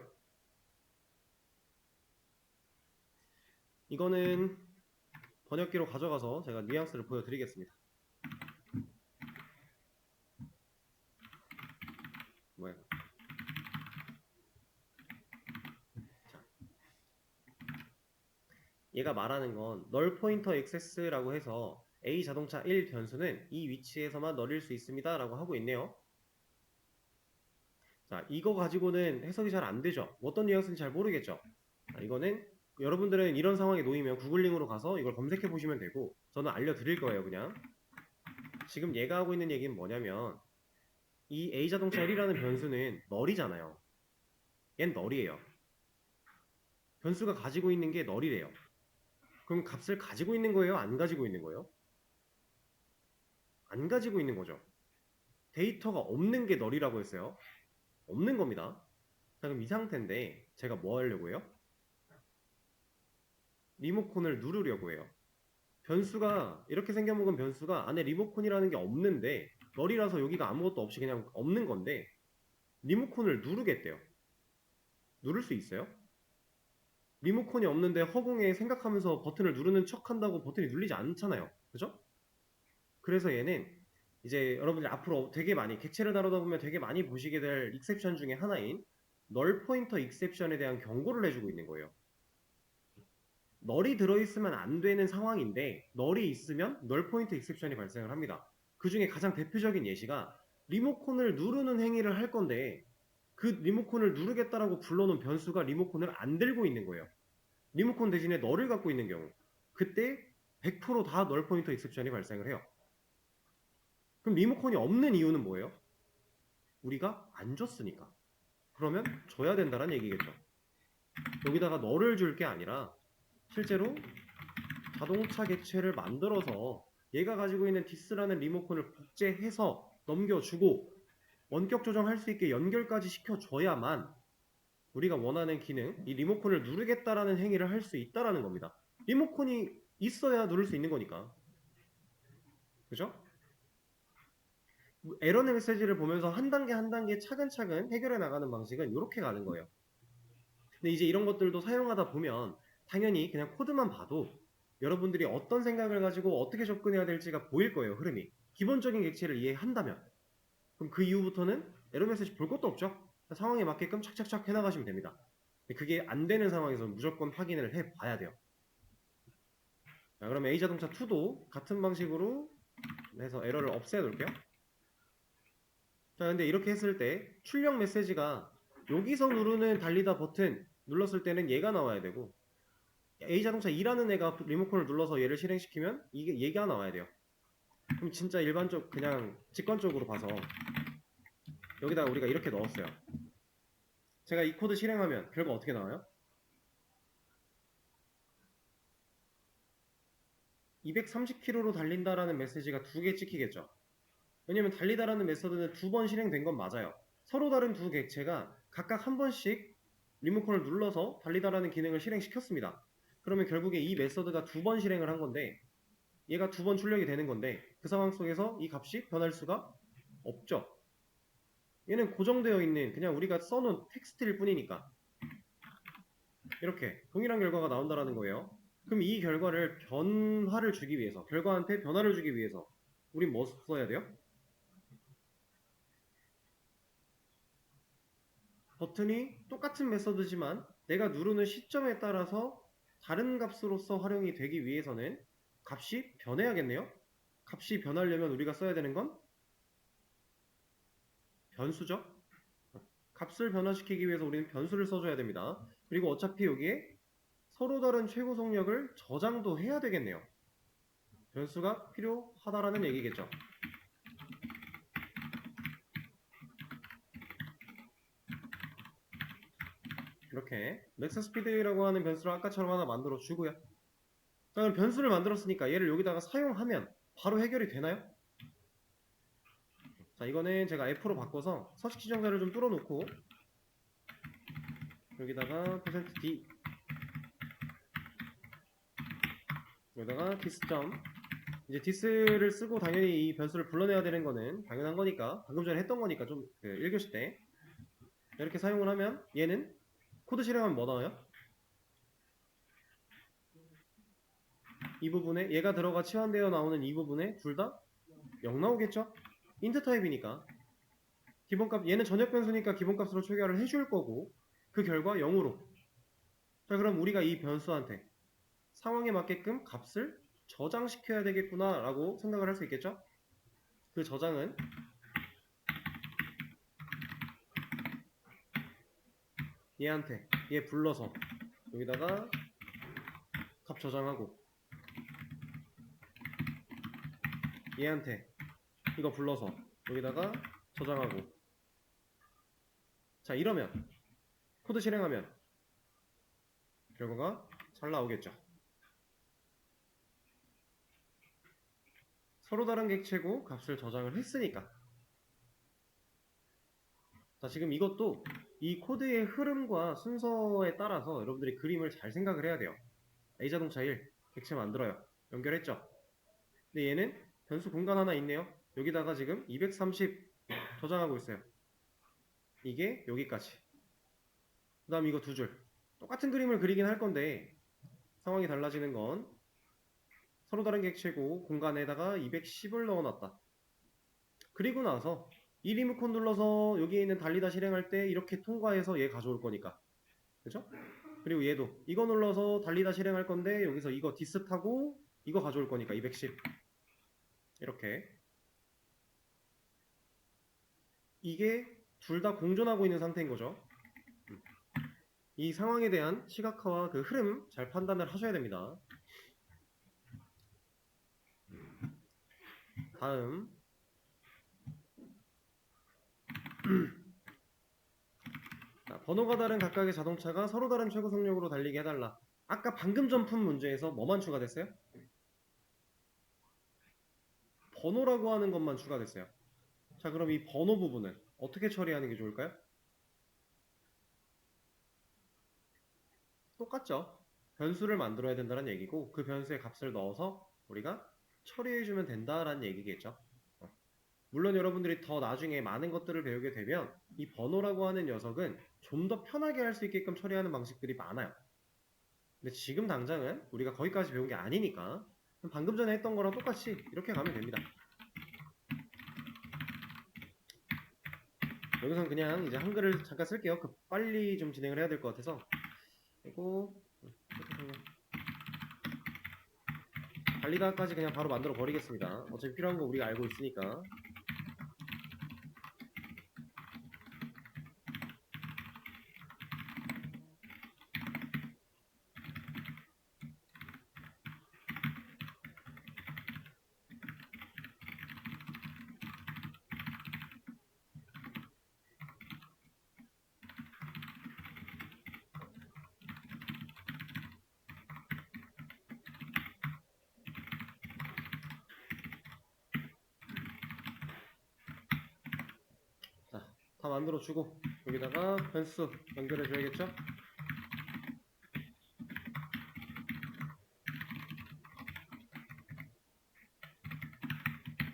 Speaker 1: 이거는 번역기로 가져가서 제가 뉘앙스를 보여드리겠습니다. 뭐야? 얘가 말하는 건 널 포인터 액세스라고 해서 A 자동차 1 변수는 이 위치에서만 널일 수 있습니다 라고 하고 있네요. 자, 이거 가지고는 해석이 잘 안 되죠. 어떤 뉘앙스인지 잘 모르겠죠. 자, 이거는 여러분들은 이런 상황에 놓이면 구글링으로 가서 이걸 검색해 보시면 되고, 저는 알려드릴 거예요. 그냥 지금 얘가 하고 있는 얘기는 뭐냐면, 이 A 자동차 1이라는 변수는 널이잖아요. 얜 널이에요. 변수가 가지고 있는 게 널이래요. 그럼 값을 가지고 있는 거예요? 안 가지고 있는 거예요? 안 가지고 있는 거죠. 데이터가 없는 게 널이라고 했어요. 없는 겁니다. 자, 그럼 이 상태인데 제가 뭐 하려고 해요? 리모컨을 누르려고 해요. 변수가 이렇게 생겨먹은 변수가 안에 리모컨이라는 게 없는데 널이라서 여기가 아무것도 없이 그냥 없는 건데 리모컨을 누르겠대요. 누를 수 있어요? 리모컨이 없는데 허공에 생각하면서 버튼을 누르는 척 한다고 버튼이 눌리지 않잖아요. 그죠? 그래서 얘는 이제 여러분들이 앞으로 되게 많이 객체를 다루다 보면 되게 많이 보시게 될 익셉션 중에 하나인 널 포인터 익셉션에 대한 경고를 해주고 있는 거예요. 널이 들어있으면 안 되는 상황인데 널이 있으면 널 포인트 익셉션이 발생을 합니다. 그 중에 가장 대표적인 예시가 리모컨을 누르는 행위를 할 건데 그 리모컨을 누르겠다라고 불러놓은 변수가 리모컨을 안 들고 있는 거예요. 리모컨 대신에 널을 갖고 있는 경우 그때 100%다 널 포인터 익셉션이 발생을 해요. 그럼 리모컨이 없는 이유는 뭐예요? 우리가 안 줬으니까. 그러면 줘야 된다는 얘기겠죠. 여기다가 널을 줄 게 아니라 실제로 자동차 객체를 만들어서 얘가 가지고 있는 디스라는 리모컨을 복제해서 넘겨주고 원격 조정할 수 있게 연결까지 시켜줘야만 우리가 원하는 기능, 이 리모컨을 누르겠다라는 행위를 할 수 있다라는 겁니다. 리모컨이 있어야 누를 수 있는 거니까. 그죠? 에러 메시지를 보면서 한 단계 한 단계 차근차근 해결해 나가는 방식은 이렇게 가는 거예요. 근데 이제 이런 것들도 사용하다 보면 당연히 그냥 코드만 봐도 여러분들이 어떤 생각을 가지고 어떻게 접근해야 될지가 보일 거예요. 흐름이. 기본적인 객체를 이해한다면. 그럼 그 이후부터는 에러 메시지 볼 것도 없죠. 상황에 맞게끔 착착착 해나가시면 됩니다. 그게 안 되는 상황에서는 무조건 확인을 해봐야 돼요. 자, 그러면 A자동차 2도 같은 방식으로 해서 에러를 없애 놓을게요. 자, 근데 이렇게 했을 때 출력 메시지가 여기서 누르는 달리다 버튼 눌렀을 때는 얘가 나와야 되고 A자동차 2라는 애가 리모컨을 눌러서 얘를 실행시키면 이게 얘가 나와야 돼요. 그럼 진짜 일반적 그냥 직관적으로 봐서 여기다가 우리가 이렇게 넣었어요. 제가 이 코드 실행하면 결과 어떻게 나와요? 230km로 달린다라는 메시지가 두 개 찍히겠죠. 왜냐면 달리다라는 메서드는 두 번 실행된 건 맞아요. 서로 다른 두 객체가 각각 한 번씩 리모컨을 눌러서 달리다라는 기능을 실행시켰습니다. 그러면 결국에 이 메서드가 두 번 실행을 한 건데 얘가 두 번 출력이 되는 건데 그 상황 속에서 이 값이 변할 수가 없죠. 얘는 고정되어 있는 그냥 우리가 써놓은 텍스트일 뿐이니까 이렇게 동일한 결과가 나온다라는 거예요. 그럼 이 결과를 변화를 주기 위해서 결과한테 변화를 주기 위해서 우린 뭐 써야 돼요? 버튼이 똑같은 메서드지만 내가 누르는 시점에 따라서 다른 값으로서 활용이 되기 위해서는 값이 변해야겠네요. 값이 변하려면 우리가 써야 되는 건 변수죠. 값을 변화시키기 위해서 우리는 변수를 써줘야 됩니다. 그리고 어차피 여기에 서로 다른 최고 속력을 저장도 해야 되겠네요. 변수가 필요하다라는 얘기겠죠. 이렇게 맥스 스피드라고 하는 변수를 아까처럼 하나 만들어 주고요. 자, 그럼 변수를 만들었으니까 얘를 여기다가 사용하면 바로 해결이 되나요? 자, 이거는 제가 F로 바꿔서 서식 지정자를 좀 뚫어놓고 여기다가 %d 여기다가 dis.점 이제 디스를 쓰고 당연히 이 변수를 불러내야 되는 거는 당연한 거니까 방금 전에 했던 거니까 좀 1교시 때 이렇게 사용을 하면 얘는 코드 실행하면 뭐 나와요? 이 부분에 얘가 들어가 치환되어 나오는 이 부분에 둘 다 0 나오겠죠? 인트 타입이니까 기본값 얘는 전역 변수니까 기본값으로 초기화를 해줄 거고 그 결과 0으로 자 그럼 우리가 이 변수한테 상황에 맞게끔 값을 저장시켜야 되겠구나 라고 생각을 할 수 있겠죠? 그 저장은 얘한테 얘 불러서 여기다가 값 저장하고 얘한테 이거 불러서 여기다가 저장하고 자 이러면 코드 실행하면 결과가 잘 나오겠죠. 서로 다른 객체고 값을 저장을 했으니까. 자 지금 이것도 이 코드의 흐름과 순서에 따라서 여러분들이 그림을 잘 생각을 해야 돼요. A자동차 1 객체 만들어요. 연결했죠. 근데 얘는 변수 공간 하나 있네요. 여기다가 지금 230 저장하고 있어요. 이게 여기까지. 그 다음 이거 두 줄. 똑같은 그림을 그리긴 할 건데 상황이 달라지는 건 서로 다른 객체고 공간에다가 210을 넣어놨다. 그리고 나서 이 리모컨 눌러서 여기에 있는 달리다 실행할 때 이렇게 통과해서 얘 가져올 거니까. 그죠? 그리고 얘도 이거 눌러서 달리다 실행할 건데 여기서 이거 디스 타고 이거 가져올 거니까 210 이렇게 이게 둘 다 공존하고 있는 상태인 거죠. 이 상황에 대한 시각화와 그 흐름 잘 판단을 하셔야 됩니다. 다음 자, 번호가 다른 각각의 자동차가 서로 다른 최고 속력으로 달리게 해달라. 아까 방금 전 푼 문제에서 뭐만 추가됐어요? 번호라고 하는 것만 추가됐어요. 자 그럼 이 번호 부분은 어떻게 처리하는 게 좋을까요? 똑같죠. 변수를 만들어야 된다는 얘기고 그 변수에 값을 넣어서 우리가 처리해주면 된다라는 얘기겠죠. 물론 여러분들이 더 나중에 많은 것들을 배우게 되면 이 번호라고 하는 녀석은 좀 더 편하게 할 수 있게끔 처리하는 방식들이 많아요. 근데 지금 당장은 우리가 거기까지 배운 게 아니니까 방금 전에 했던 거랑 똑같이 이렇게 가면 됩니다. 여기선 그냥 이제 한글을 잠깐 쓸게요. 빨리 좀 진행을 해야 될 것 같아서. 그리고 달리다까지 그냥 바로 만들어 버리겠습니다. 어차피 필요한 거 우리가 알고 있으니까. 자, 다 만들어주고 여기다가 변수 연결해줘야겠죠?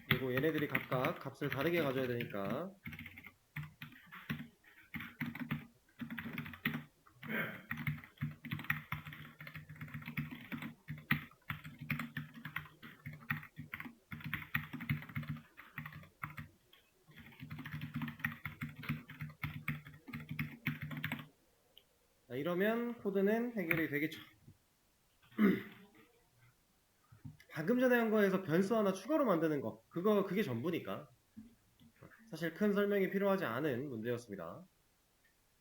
Speaker 1: 그리고 얘네들이 각각 값을 다르게 가져야 되니까 자, 이러면 코드는 해결이 되겠죠. 방금 전에 한 거에서 변수 하나 추가로 만드는 거 그게 전부니까 사실 큰 설명이 필요하지 않은 문제였습니다.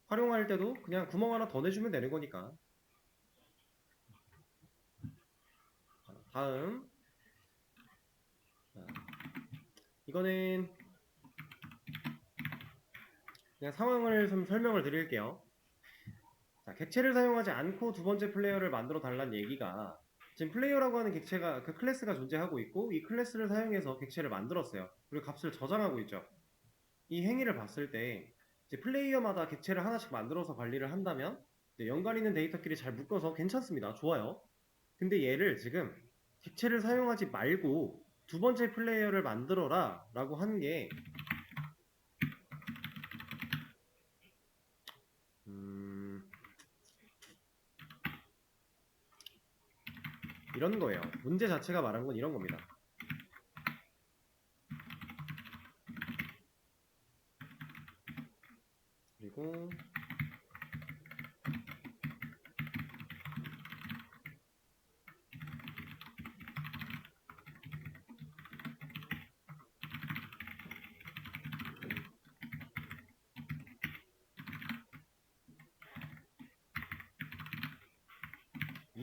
Speaker 1: 활용할 때도 그냥 구멍 하나 더 내주면 되는 거니까. 자, 다음 자, 이거는 그냥 상황을 좀 설명을 드릴게요. 자, 객체를 사용하지 않고 두 번째 플레이어를 만들어 달라는 얘기가 지금 플레이어라고 하는 객체가 그 클래스가 존재하고 있고 이 클래스를 사용해서 객체를 만들었어요. 그리고 값을 저장하고 있죠. 이 행위를 봤을 때 이제 플레이어마다 객체를 하나씩 만들어서 관리를 한다면 연관 있는 데이터끼리 잘 묶어서 괜찮습니다. 좋아요. 근데 얘를 지금 객체를 사용하지 말고 두 번째 플레이어를 만들어라 라고 하는 게 이런 거예요. 문제 자체가 말한 건 이런 겁니다. 그리고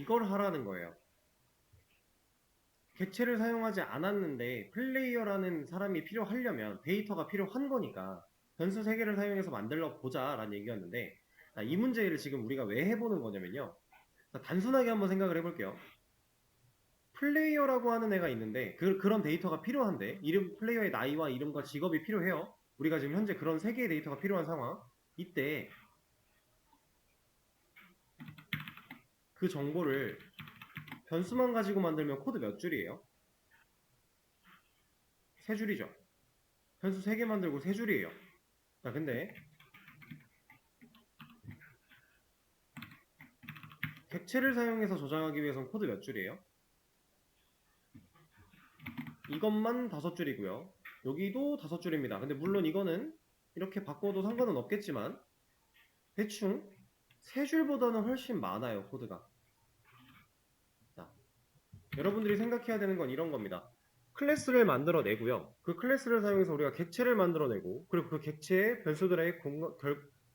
Speaker 1: 이걸 하라는 거예요. 객체를 사용하지 않았는데 플레이어라는 사람이 필요하려면 데이터가 필요한 거니까 변수 3개를 사용해서 만들어 보자 라는 얘기였는데, 이 문제를 지금 우리가 왜 해보는 거냐면요, 단순하게 한번 생각을 해볼게요. 플레이어라고 하는 애가 있는데 그런 데이터가 필요한데, 플레이어의 나이와 이름과 직업이 필요해요. 우리가 지금 현재 그런 3개의 데이터가 필요한 상황. 이때 그 정보를 변수만 가지고 만들면 코드 몇 줄이에요? 3줄이죠. 변수 3개 만들고 3줄이에요. 자, 근데 객체를 사용해서 저장하기 위해선 코드 몇 줄이에요? 이것만 5줄이고요. 여기도 5줄입니다. 근데 물론 이거는 이렇게 바꿔도 상관은 없겠지만 대충 3줄보다는 훨씬 많아요, 코드가. 자, 여러분들이 생각해야 되는 건 이런 겁니다. 클래스를 만들어내고요. 그 클래스를 사용해서 우리가 객체를 만들어내고, 그리고 그 객체의 변수들의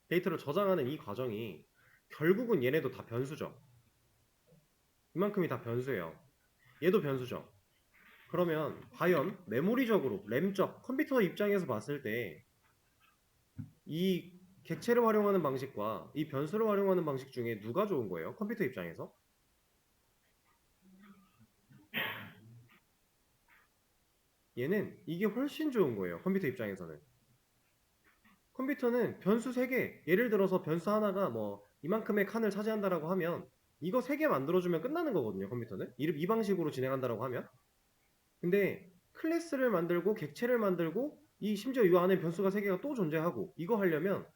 Speaker 1: 데이터를 저장하는 이 과정이 결국은 얘네도 다 변수죠. 이만큼이 다 변수예요. 얘도 변수죠. 그러면 과연 메모리적으로, 램적, 컴퓨터 입장에서 봤을 때 이 객체를 활용하는 방식과 이 변수를 활용하는 방식 중에 누가 좋은 거예요? 컴퓨터 입장에서? 얘는 이게 훨씬 좋은 거예요. 컴퓨터 입장에서는. 컴퓨터는 변수 3개, 예를 들어서 변수 하나가 뭐 이만큼의 칸을 차지한다라고 하면 이거 3개 만들어주면 끝나는 거거든요. 컴퓨터는 이 방식으로 진행한다라고 하면. 근데 클래스를 만들고 객체를 만들고 심지어 이 안에 변수가 3개가 또 존재하고, 이거 하려면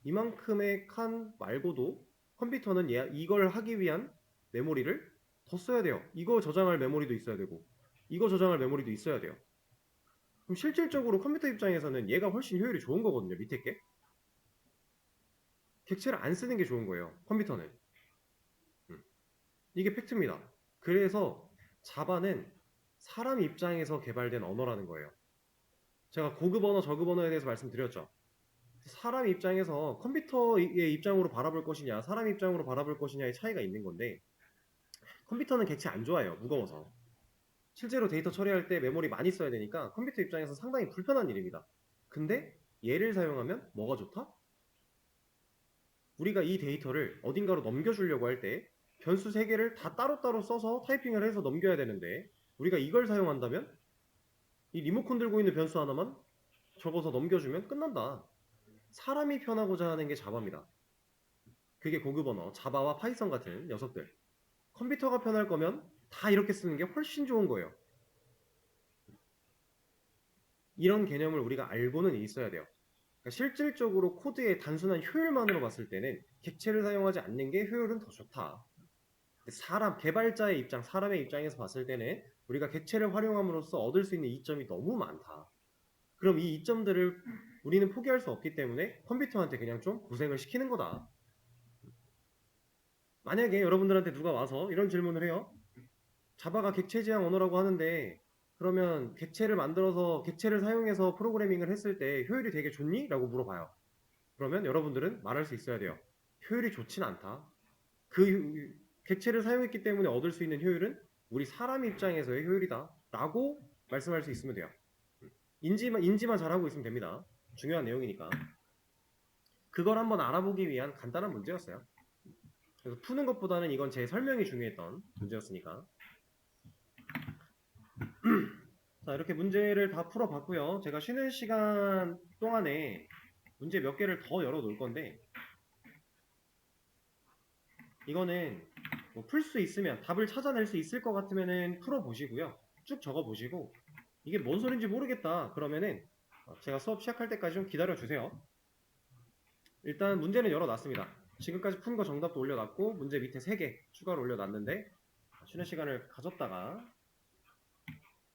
Speaker 1: 이만큼의 칸 말고도 컴퓨터는 이걸 하기 위한 메모리를 더 써야 돼요. 이거 저장할 메모리도 있어야 되고 이거 저장할 메모리도 있어야 돼요. 그럼 실질적으로 컴퓨터 입장에서는 얘가 훨씬 효율이 좋은 거거든요. 밑에 게. 객체를 안 쓰는 게 좋은 거예요. 컴퓨터는. 이게 팩트입니다. 그래서 자바는 사람 입장에서 개발된 언어라는 거예요. 제가 고급 언어, 저급 언어에 대해서 말씀드렸죠. 사람 입장에서 컴퓨터의 입장으로 바라볼 것이냐, 사람 입장으로 바라볼 것이냐의 차이가 있는 건데, 컴퓨터는 객체 안 좋아해요. 무거워서. 실제로 데이터 처리할 때 메모리 많이 써야 되니까 컴퓨터 입장에서 상당히 불편한 일입니다. 근데 얘를 사용하면 뭐가 좋다? 우리가 이 데이터를 어딘가로 넘겨주려고 할 때 변수 3개를 다 따로따로 써서 타이핑을 해서 넘겨야 되는데, 우리가 이걸 사용한다면 이 리모컨 들고 있는 변수 하나만 적어서 넘겨주면 끝난다. 사람이 편하고자 하는 게 자바입니다. 그게 고급 언어, 자바와 파이썬 같은 녀석들. 컴퓨터가 편할 거면 다 이렇게 쓰는 게 훨씬 좋은 거예요. 이런 개념을 우리가 알고는 있어야 돼요. 그러니까 실질적으로 코드의 단순한 효율만으로 봤을 때는 객체를 사용하지 않는 게 효율은 더 좋다. 개발자의 입장, 사람의 입장에서 봤을 때는 우리가 객체를 활용함으로써 얻을 수 있는 이점이 너무 많다. 그럼 이 이점들을 우리는 포기할 수 없기 때문에 컴퓨터한테 그냥 좀 고생을 시키는 거다. 만약에 여러분들한테 누가 와서 이런 질문을 해요. 자바가 객체 지향 언어라고 하는데 그러면 객체를 만들어서 객체를 사용해서 프로그래밍을 했을 때 효율이 되게 좋니? 라고 물어봐요. 그러면 여러분들은 말할 수 있어야 돼요. 효율이 좋진 않다. 그 객체를 사용했기 때문에 얻을 수 있는 효율은 우리 사람 입장에서의 효율이다. 라고 말씀할 수 있으면 돼요. 인지만 잘하고 있으면 됩니다. 중요한 내용이니까. 그걸 한번 알아보기 위한 간단한 문제였어요. 그래서 푸는 것보다는 이건 제 설명이 중요했던 문제였으니까. 자, 이렇게 문제를 다 풀어봤고요. 제가 쉬는 시간 동안에 문제 몇 개를 더 열어 놓을 건데, 이거는 뭐 풀 수 있으면, 답을 찾아낼 수 있을 것 같으면은 풀어보시고요. 쭉 적어보시고, 이게 뭔 소린지 모르겠다 그러면은 제가 수업 시작할 때까지 좀 기다려주세요. 일단 문제는 열어놨습니다. 지금까지 푼 거 정답도 올려놨고 문제 밑에 3개 추가로 올려놨는데, 쉬는 시간을 가졌다가